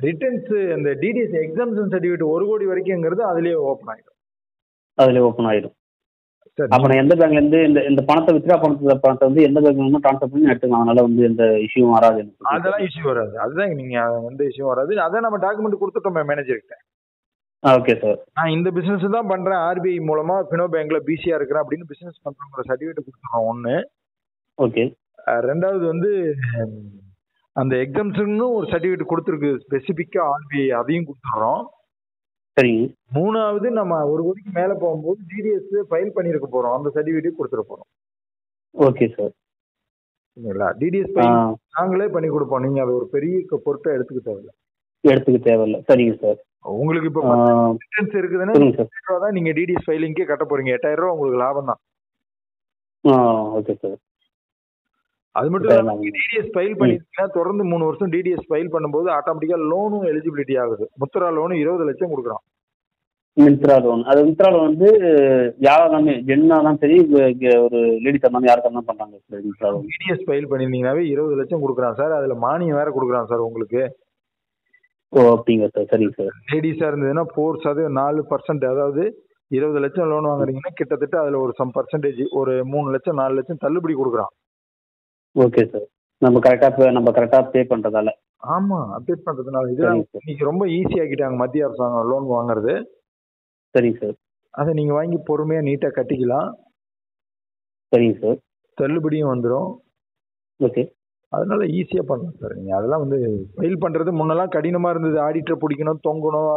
ரிட்டர்ன்ஸ் அந்த டிடிஎஸ் எக்ஸம்ஷன் சர்டிஃபிகேட் 1 கோடி வரைக்கும்ங்கிறது அதுலேயே ஓப்பன் ஆகிடும். அதுலேயே ஓப்பன் ஆகிடும். அப்போ நான் எந்த பேங்க்லேருந்து இந்த பணத்தை வித்ட்ரா பணத்தை வந்து எந்த பேங்க்லேருந்து ட்ரான்ஸ்ஃபர் பண்ணி எடுத்துக்கலாம், அதனால வந்து எந்த இஷ்யூவும் வராது? அதெல்லாம் இஷ்யூ வராது. அதுதான் நீங்கள் எந்த இஷ்யூவும் வராது. அதான் நம்ம டாக்குமெண்ட் கொடுத்துட்டோம் மேனேஜர்கிட்ட. Okay sir. நான் இந்த பிசினஸ் தான் பண்றேன், ஆர்பிஐ மூலமா ஃபினோ பேங்க்ல பிசியா இருக்கிறேன் அப்படின்னு பிசினஸ் பண்றவங்க சர்டிஃபிகேட் கொடுத்துறோம் ஒன்று. ஓகே. ரெண்டாவது வந்து அந்த எக்ஸம்ஷன் ஒரு சர்டிஃபிகேட் கொடுத்துருக்கு ஸ்பெசிஃபிக்கா ஆர்பிஐ, அதையும் கொடுத்துட்றோம். சரிங்க. மூணாவது நம்ம 1 கோடிக்கு மேல போகும்போது டிடிஎஸ் ஃபைல் பண்ணிருக்க போறோம், அந்த சர்டிஃபிகேட் கொடுத்துட போறோம். Okay sir. சரிங்களா? டிடிஎஸ் ஃபைல் நாங்களே பண்ணி கொடுப்போம். நீங்க அது ஒரு பெரிய பொருட்டை எடுத்துக்க தேவையில்லை. சரிங்க சார். உங்களுக்கு இப்போ ரிட்டர்ன்ஸ் இருக்குதுன்னா தான் நீங்க டிடிஎஸ் ஃபைலிங்கே கட்ட போறீங்க. 8,000 உங்களுக்கு லாபம் தான். Okay sir. அது மட்டும் இல்லாமல் டிடிஎஸ் ஃபைல் பண்ணிட்டீங்கன்னா தொடர்ந்து 3 வருஷம் டிடிஎஸ் ஃபைல் பண்ணும்போது ஆட்டோமேட்டிக்கா லோனும் எலிஜிபிலிட்டி ஆகுது. முத்ரா லோனு 20 லட்சம் கொடுக்குறோம். மித்ரா லோன் வந்து யாராலுமே ஜென்னா தான் சரி, ஒரு லேடிஸ் இருந்தாலும் யாருக்கு இருந்தாலும் பண்றாங்க. டிடிஎஸ் ஃபைல் பண்ணிருந்தீங்கன்னாவே 20 லட்சம் கொடுக்குறான் சார். அதுல மானியம் வேற கொடுக்குறான் சார் உங்களுக்கு. ஓ அப்படிங்க சார். சரிங்க சார். லேடிஸா இருந்ததுன்னா 4%, அதாவது 20 லட்சம் லோன் வாங்குறீங்கன்னா கிட்டத்தட்ட அதுல ஒரு சம் பர்சன்டேஜ் ஒரு 3 லட்சம் 4 லட்சம் தள்ளுபடி கொடுக்குறான். Okay sir. நம்ம கரெக்டா பே பண்றதால. ஆமா, அப்டேட் பண்றதுனால இதெல்லாம் இன்னைக்கு ரொம்ப ஈஸி ஆக்கிட்டாங்க மத்திய அரசாங்கம் லோன் வாங்குறது. சரிங்க சார். அதை நீங்க வாங்கி பொறுமையா நீட்டா கட்டிக்கலாம். சரிங்க சார். தள்ளுபடியும் வந்துடும். ஓகே. அதனால ஈஸியா பண்ணலாம் சார். நீங்க அதெல்லாம் வந்து ஃபைல் பண்றது முன்னெல்லாம் கடினமா இருந்தது. ஆடிட்டர் பிடிக்கணும், தொங்கணும்,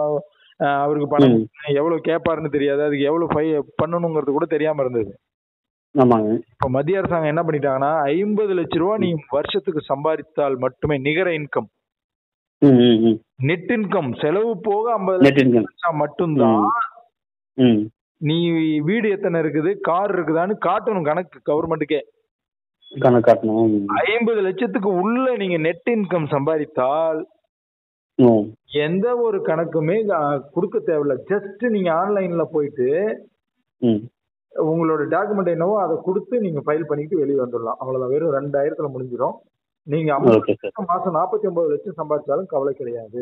அவருக்கு பணம் எவ்வளவு கேட்பாருன்னு தெரியாது, அதுக்கு எவ்வளவு பண்ணணுங்கிறது கூட தெரியாம இருந்தது. ஆமாங்க. இப்ப மத்திய அரசாங்கம் என்ன பண்ணிட்டாங்கன்னா 50 லட்ச ரூபா நீ வருஷத்துக்கு சம்பாதித்தால் மட்டுமே நிகர இன்கம், நெட் இன்கம் செலவு போக 50 லட்சம் மட்டும்தான் நீ வீடு எத்தனை இருக்குது, கார் இருக்குதான்னு காட்டணும் கணக்கு கவர்மெண்ட்டுக்கே. கணக்கு காட்டணும். 50 லட்சத்துக்கு உள்ள நீங்க நெட் இன்கம் சம்பாதித்தால் ம். எந்த ஒரு கணக்குமே கொடுக்க தேவையில்ல. ஜஸ்ட் நீங்க ஆன்லைன்ல போயிட்டு ம். உங்களோட டாக்குமெண்ட் என்னவோ அதை கொடுத்து நீங்க ஃபைல் பண்ணிட்டு வெளியே வந்துடலாம். அவ்வளவுதான். வெறும் 2000த்துல முடிஞ்சிடும். நீங்க 50 ஓகே சார். லட்சம் மாசம் 49 லட்சம் சம்பாதிச்சாலும் கவலை கிடையாது.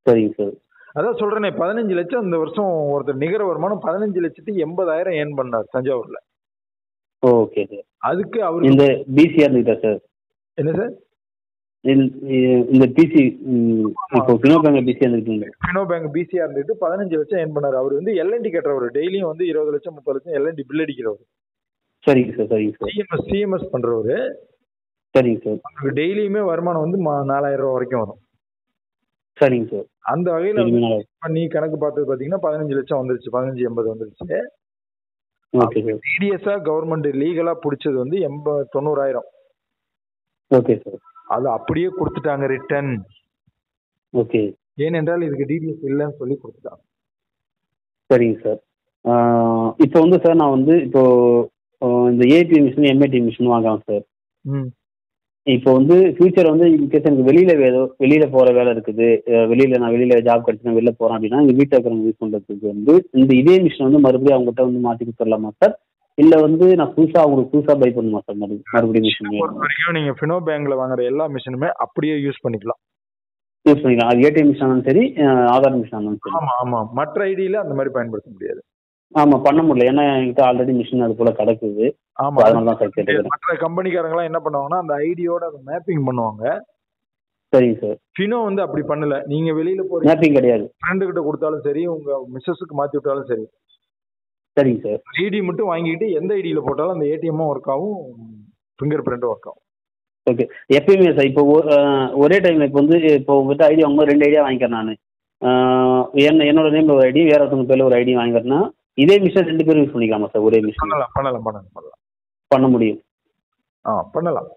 சரிங்க சார். அதான் சொல்றேனே, 15 லட்சம் இந்த வருஷம் ஒருத்தர் நிகர வருமானம் 15,80,000 ஏர்ன் பண்ணார் தஞ்சாவூர்ல. Okay sir. அதுக்கு அவரு இந்த பிசிஆர் இருந்துட்டா சார்? என்ன சார்? இந்த பிசி இப்போ ஃபினோ பேங்க் பிசிஆர் இருந்துருக்கீங்க. ஃபினோ பேங்க் பிசிஆர் இருந்துட்டு 15 லட்சம் ஏர்ன் பண்ணாரு. அவர் வந்து எல்என்டி கட்டுறவர். டெய்லியும் வந்து 20 லட்சம் 30 லட்சம் எல்என்டி பில் அடிக்கிறவர். சரிங்க சார். சரிங்க சார். சிஎம்எஸ் பண்றவரு. சரிங்க சார். அவருக்கு டெய்லியுமே வருமானம் வந்து 4000 ரூபாய் வரைக்கும் வரும். சரிங்க சார். அந்த வகையில நீ கணக்கு பார்த்தது பாத்தீங்கன்னா 15 லட்சம் வந்துருச்சு. 15,80 வந்துருச்சு. Okay sir. டிடிஎஸ்ஆ கவர்மெண்ட் லீகலா பிடிச்சது வந்து 90,000. Okay sir. அது அப்படியே கொடுத்துட்டாங்க ரிட்டர்ன். ஓகே. ஏனென்றால் இதுக்கு டிடிஎஸ் இல்லைன்னு சொல்லி கொடுத்துட்டாங்க. சரிங்க சார். இப்போ வந்து சார் நான் வந்து இப்போ இந்த ஏபி மிஷின் எம்ஏடி மிஷின் வாங்கலாம் சார். இப்போ வந்து ஃபியூச்சர் வந்து இன்கேஸ் எனக்கு வெளியில போற வேலை இருக்குது, நான் வெளியில ஜாப் கிடைச்சு வெளில போறேன் அப்படின்னா எங்க வீட்டில் இருக்கிறவங்க யூஸ் பண்றதுக்கு வந்து இதே மிஷின் வந்து மறுபடியும் அவங்ககிட்ட வந்து மாற்றி கொடுத்துடலாமா சார்? இல்ல வந்து நான் அவங்களுக்கு புதுசா பை பண்ணுமா சார்? மறுபடியும் மிஷின் வரைக்கும் நீங்க ஃபினோ பேங்க்ல வாங்குற எல்லா மிஷினுமே அப்படியே யூஸ் பண்ணிக்கலாம். அது ஏடிஎம் மிஷின் ஆனாலும் சரி, ஆதார் மிஷின் ஆனாலும் சரி. ஆமா ஆமா. மற்ற ஐடியில அந்த மாதிரி பயன்படுத்த முடியாது. ஆமா, பண்ண முடியல. ஏன்னா என்கிட்ட ஆல்ரெடி மிஷின் அது போல கிடக்குது. ஆமா, அதனால தான் சார். மற்ற கம்பெனிக்காரங்களாம் என்ன பண்ணுவாங்கன்னா அந்த ஐடியோட அதை மேப்பிங் பண்ணுவாங்க. சரிங்க சார். ஃபினோ வந்து அப்படி பண்ணல. நீங்க வெளியில போறீங்க, மேப்பிங் கிடையாது. ஃப்ரெண்டு கிட்ட கொடுத்தாலும் சரி, உங்க மிஸ்ஸஸுக்கு மாத்தி விட்டாலும் சரி. சரிங்க சார். ஐடி மட்டும் வாங்கிட்டு எந்த ஐடியில போட்டாலும் அந்த ஏடிஎம்மும் ஒர்க் ஆகும், ஃபிங்கர் பிரிண்டும் ஒர்க் ஆகும். ஓகே. எப்பயுமே சார் இப்போ ஒரே டைம்ல இப்போ வந்து இப்போ உங்ககிட்ட ஐடி வாங்கும்போது 2 ஐடியா வாங்கிக்கிறேன் நான். என்னோட நேம்ல ஒரு ஐடி, வேற ஒருத்தவங்க பேர்ல ஒரு ஐடி வாங்கிக்கிறேன்னா இதே மிஷின் 2 பேரும் யூஸ் பண்ணிக்கலாமா சார்? ஒரே மிஷின் பண்ணலாம். பண்ண முடியும். பண்ணலாம்.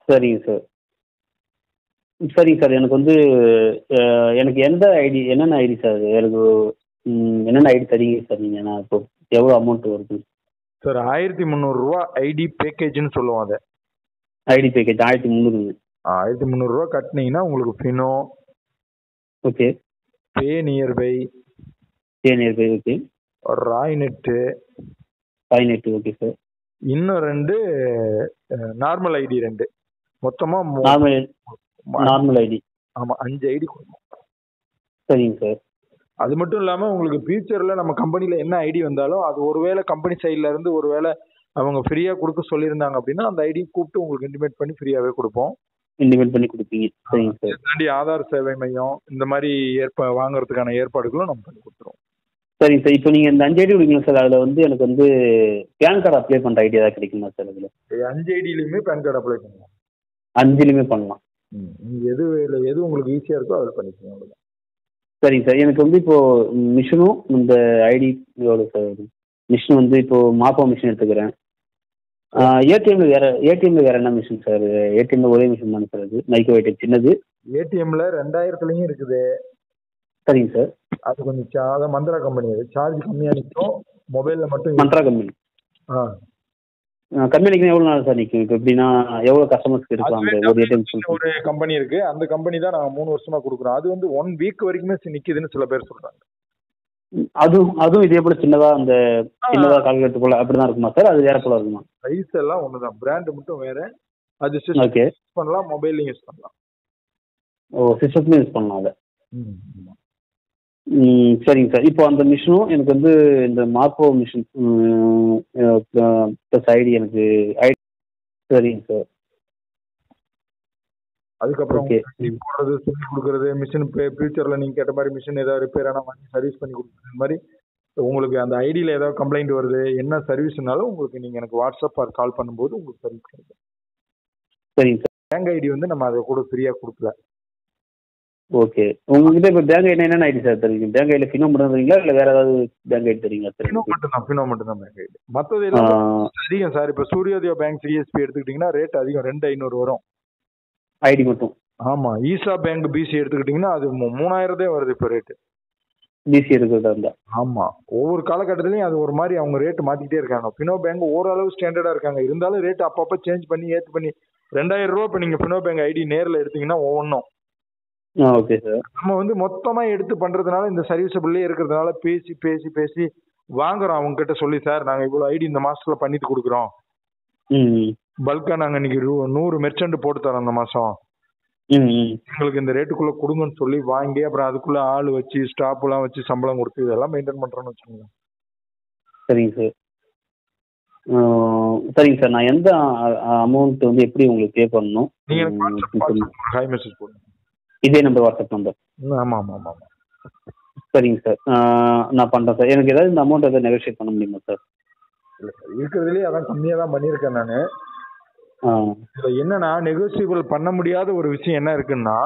சரிங்க சார். சரிங்க சார். எனக்கு வந்து எனக்கு என்னென்ன ஐடி சார் எனக்கு என்னென்ன ஐடி தரீங்க சார் நீங்க? நான் இப்போ எவ்வளோ அமௌண்ட் வருது சார்? 1300 ரூபா ஐடி பேக்கேஜ்னு சொல்லுவோம். அதை ஐடி பேக்கேஜ் 1300. 1300 ரூபா கட்டினீங்கன்னா உங்களுக்கு ஃபினோ, ஓகே, பே நியர்பை, ஓகே, ராய்நெட், ஓகே சார். இன்னும் 2 நார்மல் ஐடி 2, மொத்தமா நார்மல் ஐடி. ஆமா, 5 ஐடி கொடுக்கும். சரிங்க சார். அது மட்டும் இல்லாம உங்களுக்கு ஃபியூச்சர்ல நம்ம கம்பெனில என்ன ஐடி வந்தாலும் அது ஒருவேளை கம்பெனி சைட்ல இருந்து ஒருவேளை அவங்க ஃப்ரீயா கொடுக்க சொல்லியிருந்தாங்க அப்படின்னா அந்த ஐடி கூப்பிட்டு உங்களுக்கு இன்டிமேட் பண்ணி ஃப்ரீயாவே கொடுப்போம். இன்டிமேட் பண்ணி கொடுப்பீங்க. சரிங்க சார். தாண்டி ஆதார் சேவை மையம் இந்த மாதிரி வாங்குறதுக்கான ஏற்பாடுகளும் நம்ம பண்ணி கொடுத்துருவோம். சரிங்க சார். இப்போ நீங்க இந்த 5 ஐடி கொடுங்க சார். அதுல வந்து எனக்கு வந்து பேன் கார்டு அப்ளை பண்ற ஐடியா ஏதாவது கிடைக்குமா சார்? அதுல 5 ஐடியிலுமே பேன் கார்டு அப்ளை பண்ணலாம். 5லுமே பண்ணலாம். நீங்க எது உங்களுக்கு ஈஸியா இருக்கோ அதில் பண்ணிக்கோங்க. சரிங்க சார். எனக்கு வந்து இப்போ மிஷினும் இந்த ஐடியோட சார் மிஷின் வந்து இப்போ மாப்போ மிஷின் எடுத்துக்கிறேன். ஏடிஎம்ல வேற என்ன மிஷின் சார்? ஏடிஎம்ல ஒரே மிஷின் தானே சார்? அது மைக்ரோ ஏடிஎம் சின்னது. ஏடிஎம்ல 2000லையும் இருக்குது. சரிங்க சார். அது கொஞ்சம் அதான் மந்த்ரா கம்பெனி. அது சார்ஜ் கம்மியாக நிற்கும். மொபைலில் மட்டும். மந்த்ரா கம்பெனி. கம்பெனிக்கு எவ்வளோ நாள் சார் நிற்கும்? இப்போ எப்படின்னா எவ்வளோ கஸ்டமர்ஸ்க்கு இருக்கலாம்? ஒரு ஏடிஎம் ஒரு கம்பெனி இருக்கு. அந்த கம்பெனி தான் நாங்கள் 3 வருஷமா கொடுக்குறோம். அது வந்து 1 வீக் வரைக்குமே நிற்குதுன்னு சில பேர் சொல்றாங்க. அதுவும் இதே போல சின்னதா கால்குலேட்டர் போல அப்படிதான் இருக்குமா சார்? அது வேற போல இருக்குமா? சைஸ் எல்லாம் ஒண்ணுதான், பிராண்ட் மட்டும் வேற. அது ஓகே, யூஸ் பண்ணலாம், மொபைல்லையும் யூஸ் பண்ணலாம். ஓ, சிஸ்டத்துலையும் யூஸ் பண்ணலாம் அதை. சரிங்க சார். இப்போ அந்த மிஷினும் எனக்கு வந்து இந்த மார்க்கோ மிஷின் ப்ளஸ் ஐடி எனக்கு ஐடி. சரிங்க சார். அதுக்கப்புறம் போடுறது, சொல்லி கொடுக்கறது, மிஷின் ஃபியூச்சர்ல நீங்க கேட்ட மாதிரி மிஷின் ஏதாவது ரிப்பேர் ஆனால் வாங்கி சர்வீஸ் பண்ணி கொடுக்குறது மாதிரி உங்களுக்கு அந்த ஐடியில் ஏதாவது கம்ப்ளைண்ட் வருது, என்ன சர்வீஸ்னாலும் உங்களுக்கு நீங்கள் எனக்கு வாட்ஸ்அப் ஆர் கால் பண்ணும்போது உங்களுக்கு சர்வீஸ் கிடைக்கும். சரிங்க சார். பேங்க் ஐடி வந்து நம்ம அதை கூட ஃப்ரீயாக கொடுக்கல. ஓகே. உங்ககிட்ட இப்போ பேங்க் ஐடி என்னென்ன ஐடி சார் தருவீங்க? பேங்க் ஐடியில் ஃபினோ மட்டும் தருவீங்களா இல்லை வேற ஏதாவது பேங்க் ஐடி தருவீங்களா சார்? ஃபினோ மட்டும் தான் பேங்க் ஐடி. மற்றது எல்லாம் அதிகம் சார். இப்போ சூரியோதயா பேங்க் சிஎஸ்பி எடுத்துக்கிட்டிங்கன்னா ரேட் அதிகம், 2500 வரும் ஐடி மட்டும். ஆமா. ஈசா பேங்க் பிசி எடுத்துக்கிட்டிங்கன்னா அது 3000 வருது இப்போ ரேட்டு. பிசி இருக்கிறதா இருந்தா. ஆமா, ஒவ்வொரு காலகட்டத்திலயும் அது ஒரு மாதிரி அவங்க ரேட் மாத்திக்கிட்டே இருக்காங்க. பினோ பேங்க் ஓரளவு ஸ்டாண்டர்டா இருக்காங்க, இருந்தாலும் ரேட் அப்பப்ப சேஞ்ச் பண்ணி ஏத்து பண்ணி 2000 ரூபா இப்ப நீங்க பினோ பேங்க் ஐடி நேர்ல எடுத்தீங்கன்னா ஒவ்வொன்றும் ஓகே சார். நம்ம வந்து மொத்தமா எடுத்து பண்றதுனால இந்த சர்வீஸபிள்லயே இருக்கிறதுனால பேசி பேசி பேசி வாங்குறோம் அவங்க கிட்ட சொல்லி, சார் நாங்க இவ்வளவு ஐடி இந்த மாசத்துல பண்ணிட்டு கொடுக்குறோம், ம் பல்கா நாங்க இன்னைக்கு 100 மெர்ச்சன்ட் போட்டு தரோம் இந்த மாசம், ம் ம் எங்களுக்கு இந்த ரேட்டுக்குள்ள கொடுங்கன்னு சொல்லி வாங்கி அப்புறம் அதுக்குள்ள ஆள் வச்சு ஸ்டாப் எல்லாம் வச்சு சம்பளம் கொடுத்து இதெல்லாம் மெயின்டைன் பண்றோம்னு வச்சுக்கோங்க. சரிங்க சார். சரிங்க சார், நான் எந்த அமௌண்ட் வந்து எப்படி உங்களுக்கு பே பண்ணணும்? நீங்க எனக்கு வாட்ஸ்அப் ஹாய் மெசேஜ் போடுங்க. இதே நம்பர் வாட்ஸ்அப் நம்பர்? ஆமா ஆமா ஆமா ஆமா. சரிங்க சார், நான் பண்ணுறேன் சார். எனக்கு ஏதாவது இந்த அமௌண்ட் எதாவது நெகோஷியேட் பண்ண முடியுமா சார்? இல்லை சார், இருக்கிறதுலேயே அதான் கம்மியாக தான் பண்ணியிருக்கேன் நான். இதில் என்னன்னா நெகோசியபிள் பண்ண முடியாத ஒரு விஷயம் என்ன இருக்குன்னா,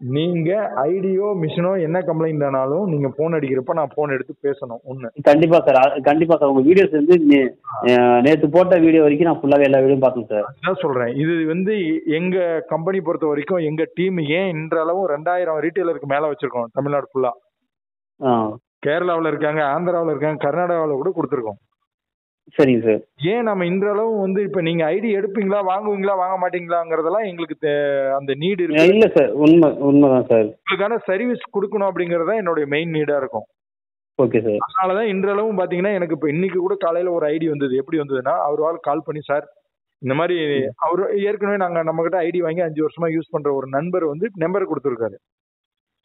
நீங்க ஐடியோ மிஷினோ என்ன கம்ப்ளைண்ட் ஆனாலும் நீங்க போன் அடிக்கிறப்ப நான் போன் எடுத்து பேசணும் ஒண்ணு. கண்டிப்பா சார், கண்டிப்பா சார். உங்க வீடியோஸ் வந்து நேற்று போட்ட வீடியோ வரைக்கும் நான் ஃபுல்லாவே எல்லா வீடியோ பார்த்தேன் சார். அதான் சொல்றேன், இது வந்து எங்க கம்பெனி பொறுத்த வரைக்கும் எங்க டீம் ஏன் இன்றளவும் 2000 ரீட்டைலருக்கு மேல வச்சிருக்கோம் தமிழ்நாடு ஃபுல்லா. கேரளாவில் இருக்காங்க, ஆந்திராவில் இருக்காங்க, கர்நாடகாவில் கூட கொடுத்துருக்கோம். சரிங்க சார். ஏன் நம்ம இன்றளவு வந்து இப்ப நீங்க ஐடி எடுப்பீங்களா வாங்குவீங்களா வாங்க மாட்டீங்களாங்கிறதெல்லாம் எங்களுக்கு அந்த நீடு இருக்கு. இல்ல சார், உண்மைதான் சார். உங்களுக்கான சர்வீஸ் கொடுக்கணும் அப்படிங்கறத என்னுடைய மெயின் நீடா இருக்கும். Okay sir. அதனாலதான் இன்றளவும் பாத்தீங்கன்னா எனக்கு இப்ப இன்னைக்கு கூட காலையில ஒரு ஐடி வந்தது. எப்படி வந்ததுன்னா, அவரால் கால் பண்ணி, சார் இந்த மாதிரி அவரு ஏற்கனவே நாங்க நம்ம கிட்ட ஐடி வாங்கி 5 வருஷமா யூஸ் பண்ற ஒரு நண்பர் வந்து நம்பர் கொடுத்துருக்காரு.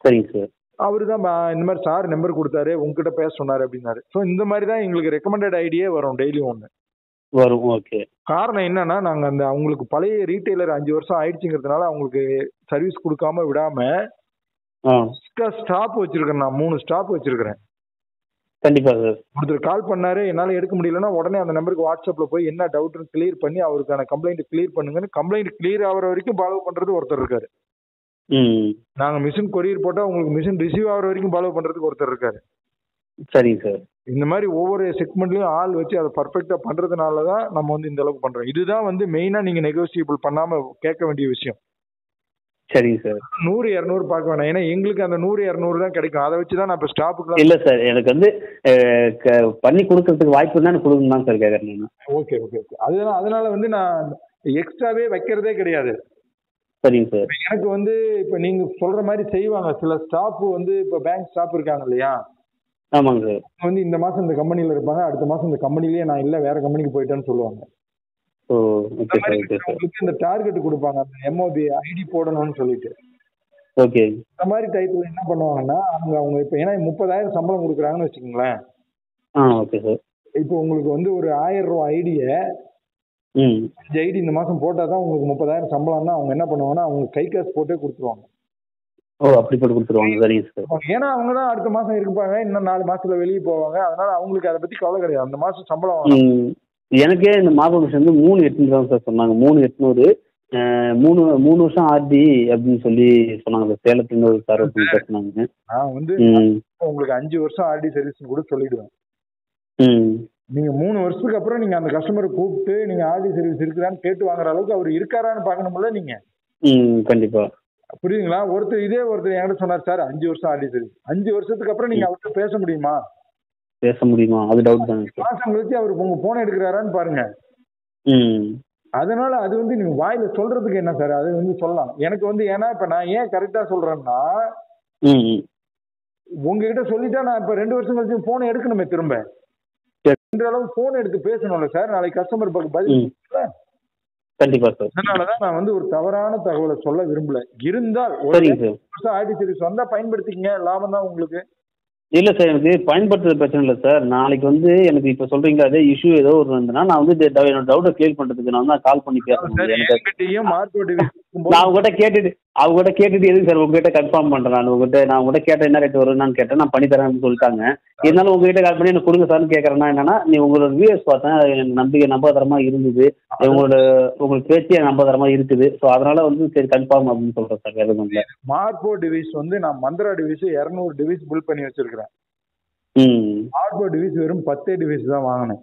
சரிங்க சார். அவரு தான் இந்த மாதிரி சார் நம்பர் கொடுத்தாரு, உங்ககிட்ட பேச சொன்னாரு அப்படின்னாரு. ஸோ இந்த மாதிரி தான் எங்களுக்கு ரெக்கமெண்டட் ஐடியே வரும் டெய்லி ஒன்று வரும். ஓகே. காரணம் என்னன்னா, நாங்க அந்த அவங்களுக்கு பழைய ரீட்டைலர் 5 வருஷம் ஆயிடுச்சுங்கிறதுனால அவங்களுக்கு சர்வீஸ் கொடுக்காம விடாம ஸ்டாப் வச்சிருக்கேன். நான் 3 ஸ்டாப் வச்சிருக்கிறேன். கண்டிப்பா சார். ஒருத்தர் கால் பண்ணாரு, என்னால எடுக்க முடியலன்னா உடனே அந்த நம்பருக்கு வாட்ஸ்அப்ல போய் என்ன டவுட்னு கிளியர் பண்ணி அவருக்கான கம்ப்ளைண்ட் கிளியர் பண்ணுங்கன்னு கம்ப்ளைண்ட் கிளியர் ஆகிற வரைக்கும் ஃபாலோ பண்றது ஒருத்தர் இருக்காரு. நாங்க மிஷின் கொரியர் போட்டா உங்களுக்கு மிஷின் ரிசீவ் ஆகிற வரைக்கும் ஃபாலோ பண்றதுக்கு ஒருத்தர் இருக்காரு. சரிங்க சார். இந்த மாதிரி ஒவ்வொரு செக்மெண்ட்லயும் ஆள் வச்சு அதை பர்ஃபெக்டா பண்றதுனால தான் நம்ம வந்து இந்த அளவுக்கு பண்றோம். இதுதான் வந்து மெயினா நீங்க நெகோசியபிள் பண்ணாம கேட்க வேண்டிய விஷயம். சரிங்க சார். 100 200 பார்க்க வேணாம், ஏன்னா எங்களுக்கு அந்த 100 200 தான் கிடைக்கும். அதை வச்சு தான் நான் இப்போ ஸ்டாப்புக்கு. இல்ல சார், எனக்கு வந்து பண்ணி கொடுக்கறதுக்கு வாய்ப்பு தான் கொடுக்கணும் தான் சார் கேட்கறேன். Okay okay okay. அதனால வந்து நான் எக்ஸ்ட்ராவே வைக்கிறதே கிடையாது. சரிங்க சார். எனக்கு வந்து இப்போ நீங்க சொல்ற மாதிரி செய்வாங்க சில ஸ்டாஃப் வந்து, இப்போ பேங்க் ஸ்டாஃப் இருக்காங்க இல்லையா? ஆமாங்க சார். வந்து இந்த மாசம் இந்த கம்பெனில இருப்பாங்க, அடுத்த மாசம் இந்த கம்பெனிலேயே நான் இல்ல வேற கம்பெனிக்கு போயிட்டேன்னு சொல்லுவாங்க. உங்களுக்கு இந்த டார்கெட் கொடுப்பாங்க, அந்த எம்ஓபி ஐடி போடணும்னு சொல்லிட்டு. ஓகே. இந்த மாதிரி டைத்துல என்ன பண்ணுவாங்கன்னா, அவங்க இப்போ ஏன்னா 30,000 சம்பளம் கொடுக்குறாங்கன்னு வச்சுக்கோங்களேன். Okay sir. இப்போ உங்களுக்கு வந்து ஒரு 1000 ரூபா ஐடியை 5 ஐடி இந்த மாசம் போட்டா தான் உங்களுக்கு 30,000 சம்பளம்னா அவங்க என்ன பண்ணுவாங்கன்னா, அவங்க கை காசு போட்டே கொடுத்துருவாங்க. அப்படி போட்டு கொடுத்துருவாங்க. சரிங்க சார். ஏன்னா அவங்க தான் அடுத்த மாசம் இருப்பாங்க, இன்னும் 4 மாசத்துல வெளியே போவாங்க. அதனால அவங்களுக்கு அதை பத்தி கவலை கிடையாது. அந்த மாசம் சம்பளம் எனக்கே இந்த மாதம் வந்து 3,800 தான் சார் சொன்னாங்க. 3,800 3 வருஷம் ஆர்டி அப்படின்னு சொல்லி சொன்னாங்க. சேலத்துல ஒரு சார் பேசினாங்க. நான் வந்து உங்களுக்கு 5 வருஷம் ஆர்டி சர்வீஸ் கூட சொல்லிடுவேன். நீங்க 3 வருஷத்துக்கு அப்புறம் நீங்க அந்த கஸ்டமரை கூப்பிட்டு நீங்க ஆர்டி சர்வீஸ் இருக்குதான்னு கேட்டு வாங்குற அளவுக்கு அவர் இருக்காரான்னு பார்க்கணும்ல நீங்க. கண்டிப்பா. புரியுதுங்களா? ஒருத்தர் என்கிட்ட சொன்னார், சார் 5 வருஷம் ஆர்டி சர்வீஸ். 5 வருஷத்துக்கு அப்புறம் நீங்க அவர்கிட்ட பேச முடியுமா? அது டவுட் தான். மாசம் கழிச்சு அவர் உங்க போன் எடுக்கிறாரான்னு பாருங்க. அதனால அது வந்து நீங்க வாயில சொல்றதுக்கு என்ன சார், அது வந்து சொல்லலாம். எனக்கு வந்து ஏன்னா இப்ப நான் ஏன் கரெக்டா சொல்றேன்னா, உங்ககிட்ட சொல்லிட்டா நான் இப்ப 2 வருஷம் கழிச்சு போன் எடுக்கணுமே திரும்ப. இந்த அளவு போன் எடுத்து பேசணும்ல சார், நாளைக்கு கஸ்டமர் பதில். கண்டிப்பா சார். அதனாலதான் நான் வந்து ஒரு தவறான தகவலை சொல்ல விரும்பல. இருந்தால் ஆர்டி சர்வீஸ் வந்தா பயன்படுத்திக்கங்க, லாபம் தான் உங்களுக்கு. இல்ல சார், எனக்கு பயன்படுத்துறது பிரச்சனை இல்லை சார். நாளைக்கு வந்து எனக்கு இப்ப சொல்றீங்களா அதே இஷ்யூ ஏதோ ஒரு இருந்ததுன்னா நான் வந்து என்னோட டவுட்டை கிளியர் பண்றதுக்கு நான் தான் கால் பண்ணி பேசணும். நான் உங்ககிட்ட கேட்டுட்டு எதுக்கு சார் உங்ககிட்ட கன்ஃபார்ம் பண்றேன். நான் உங்ககிட்ட கேட்டேன் என்ன ரேட் வரும்னு கேட்டேன், நான் பண்ணி தரேன்னு சொல்லிட்டாங்க. இருந்தாலும் உங்ககிட்ட கால் பண்ணி எனக்கு கொடுங்க சார்னு கேட்கறேன்னா என்னன்னா, நீ உங்களோட வியூஸ் பார்த்தேன், எனக்கு நம்பிக்கை நம்பகரமா இருந்தது, உங்களுக்கு பேச்சு நம்பகரமா இருக்குது. ஸோ அதனால வந்து சரி கன்ஃபார்ம் அப்படின்னு சொல்றேன் சார். வேற ஒன்றும் இல்லை. மார்போ டிவைஸ் வந்து நான் மந்த்ரா டிவைஸ் 200 டிவைஸ் பில் பண்ணி வச்சிருக்கிறேன். மார்போ டிவைஸ் வெறும் 10 டிவைஸ் தான் வாங்கினேன்.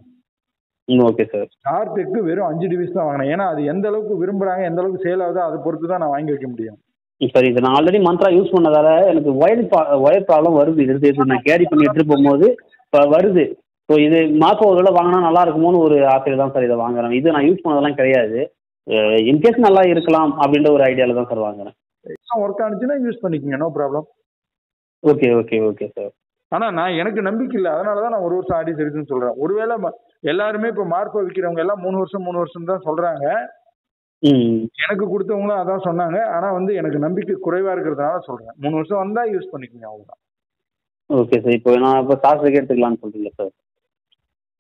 Okay sir. ஸ்டார்டெக்கு வெறும் 5 டிவைஸ் தான் வாங்கினேன். ஏன்னா அது எந்த அளவுக்கு விரும்புறாங்க, எந்த அளவுக்கு சேல் ஆகுதோ அதை பொறுத்து தான் நான் வாங்கி வைக்க முடியும். சரி சார். நான் ஆல்ரெடி மந்த்ரா யூஸ் பண்ணதால எனக்கு ஒயர் ப்ராப்ளம் வருது. இது நான் கேரி பண்ணி எடுத்துகிட்டு போகும்போது இப்போ வருது. ஸோ இது மாதம் ஒரு தடவை வாங்கினா நல்லா இருக்குமோன்னு ஒரு ஆசையில் தான் சார் இதை வாங்குறேன். இது நான் யூஸ் பண்ணதெல்லாம் கிடையாது. இன்கேஸ் நல்லா இருக்கலாம் அப்படின்ற ஒரு ஐடியாவில் தான் சார் வாங்குறேன். ஒர்க் ஆனிச்சுன்னா யூஸ் பண்ணிக்கோங்க, no problem. Okay okay okay sir. ஆனால் எனக்கு நம்பிக்கை இல்லை, அதனால தான் நான் 1 வருஷம் ஆடி சரிதுன்னு சொல்கிறேன். ஒருவேளை எல்லாருமே இப்போ மார்க்கோ விற்கிறவங்க எல்லாம் 3 வருஷம் தான் சொல்கிறாங்க. எனக்கு கொடுத்தவங்களும் அதான் சொன்னாங்க. ஆனால் எனக்கு நம்பிக்கை குறைவாக இருக்கிறதுனால சொல்கிறேன். 3 வருஷம் வந்தால் யூஸ் பண்ணிக்கோங்க, அவ்வளோதான். Okay sir. இப்போ நான் இப்போ சாஃப்ட்வேர் எடுத்துக்கலாம்னு சொல்கிறீங்க சார்.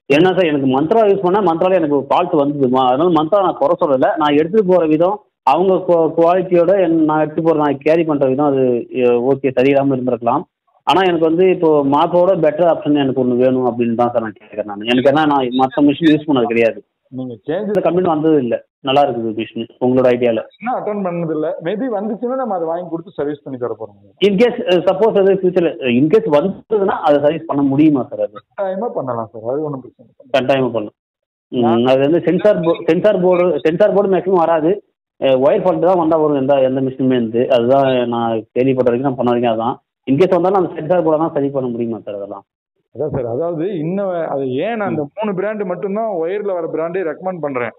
ஏன்னா சார் எனக்கு மந்த்ரா யூஸ் பண்ணால் மந்த்ராவில் எனக்கு ஃபால்ட் வந்துதுமா, அதனால மந்த்ரா நான் குறை சொல்லலை. நான் எடுத்துகிட்டு போகிற விதம் அவங்க குவாலிட்டியோட நான் எடுத்து போகிற நான் கேரி பண்ணுற விதம் அது ஓகே சரியில்லாமல் இருந்திருக்கலாம். ஆனால் எனக்கு இப்போ மார்க்கோட பெட்டர் ஆப்ஷன் எனக்கு ஒன்று வேணும் அப்படின்னு தான் சார் நான் கேட்குறேன். எனக்கு என்ன, நான் மற்ற மிஷின் யூஸ் பண்ணது கிடையாது. நீங்கள் சேஞ்ச் கம்ப்ளைண்ட் வந்தது இல்லை. நல்லா இருக்குது மிஷின் உங்களோட ஐடியாவில். இன்னும் அட்டன் பண்ணது இல்லை. மேபி வந்துச்சுன்னா நம்ம அதை வாங்கி கொடுத்து சர்வீஸ் பண்ணி தர போகிறோம். இன்கேஸ் சப்போஸ் அது ஃபியூச்சரில் இன்கேஸ் வந்ததுன்னா அதை சர்வீஸ் பண்ண முடியுமா சார்? அது கட்டாயமாக பண்ணலாம் சார், அது ஒன்றும் பிரச்சனை இல்லை. கட்டாயமாக பண்ணலாம். அது சென்சார் போர்டு மேக்ஸிமம் வராது. ஒயர் ஃபால்ட் தான் வந்தால் வரும் எந்த மிஷினுமே இருந்து. அதுதான் நான் கேள்விப்பட்ட வரைக்கும் நான் பண்ண வரைக்கும் அதுதான். இன்கேஸ் வந்தாலும் அந்த சென்சார் போர்டை தான் சரி பண்ண முடியுமா சார் அதெல்லாம்? அதான் சார், அதாவது இன்னும் அது ஏன் நான் அந்த 3 பிராண்டு மட்டும்தான் ஒயரில் வர பிராண்டே ரெக்கமெண்ட் பண்ணுறேன்.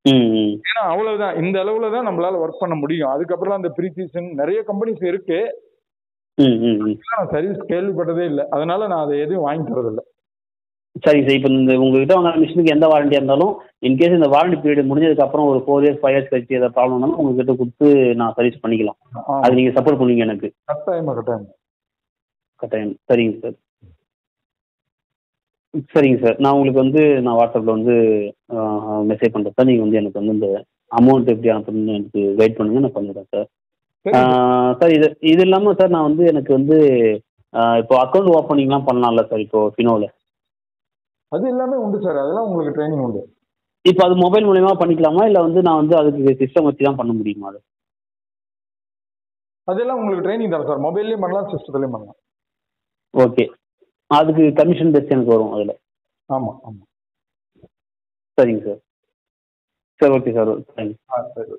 ஏன்னா அவ்வளவுதான், இந்த அளவுல தான் நம்மளால ஒர்க் பண்ண முடியும். அதுக்கப்புறம் அந்த ப்ரீசிஷன் நிறைய கம்பெனிஸ் இருக்கு. நான் சர்வீஸ் கேள்விப்பட்டதே இல்லை, அதனால நான் அதை எதுவும் வாங்கி தரதில்லை. சரி சார். இப்போ இந்த உங்ககிட்ட வாங்க மிஷினுக்கு எந்த வாரண்டியாக இருந்தாலும் இன்கேஸ் இந்த வாரண்டி பீரியட் முடிஞ்சதுக்கப்புறம் ஒரு 4 இயர்ஸ் 5 இயர்ஸ் கழிச்சு ஏதாவது ப்ராப்ளம் இருந்தாலும் உங்ககிட்ட கொடுத்து நான் சர்வீஸ் பண்ணிக்கலாம். அது நீங்கள் சப்போர்ட் பண்ணுவீங்க எனக்கு? கட்டாயம். சரிங்க சார். சரிங்க சார். நான் உங்களுக்கு நான் வாட்ஸ்அப்பில் மெசேஜ் பண்ணுறேன் சார். நீங்கள் எனக்கு இந்த அமௌண்ட் எப்படி அனுப்பணும்னு எனக்கு கைட் பண்ணுங்கள், நான் பண்ணிடுறேன் சார். சார் இது இல்லாமல் சார் நான் எனக்கு இப்போ அக்கௌண்ட் ஓப்பனிங்லாம் பண்ணலாம்ல சார் இப்போ ஃபினோவில்? அது எல்லாமே உண்டு சார், அதெல்லாம் உங்களுக்கு ட்ரைனிங் உண்டு. இப்போ அது மொபைல் மூலயமா பண்ணிக்கலாமா, இல்லை நான் அதுக்கு சிஸ்டம் வச்சு தான் பண்ண முடியுமா? அதெல்லாம் உங்களுக்கு ட்ரைனிங் தரேன் சார். மொபைல்லையும் பண்ணலாம், சிஸ்டத்துலையும் பண்ணலாம். ஓகே. அதுக்கு கமிஷன் பெஸ்ட் எனக்கு வரும் அதில்? ஆமாம் ஆமாம். சரிங்க சார். சரி ஓகே சார். தேங்க்யூ. சரி.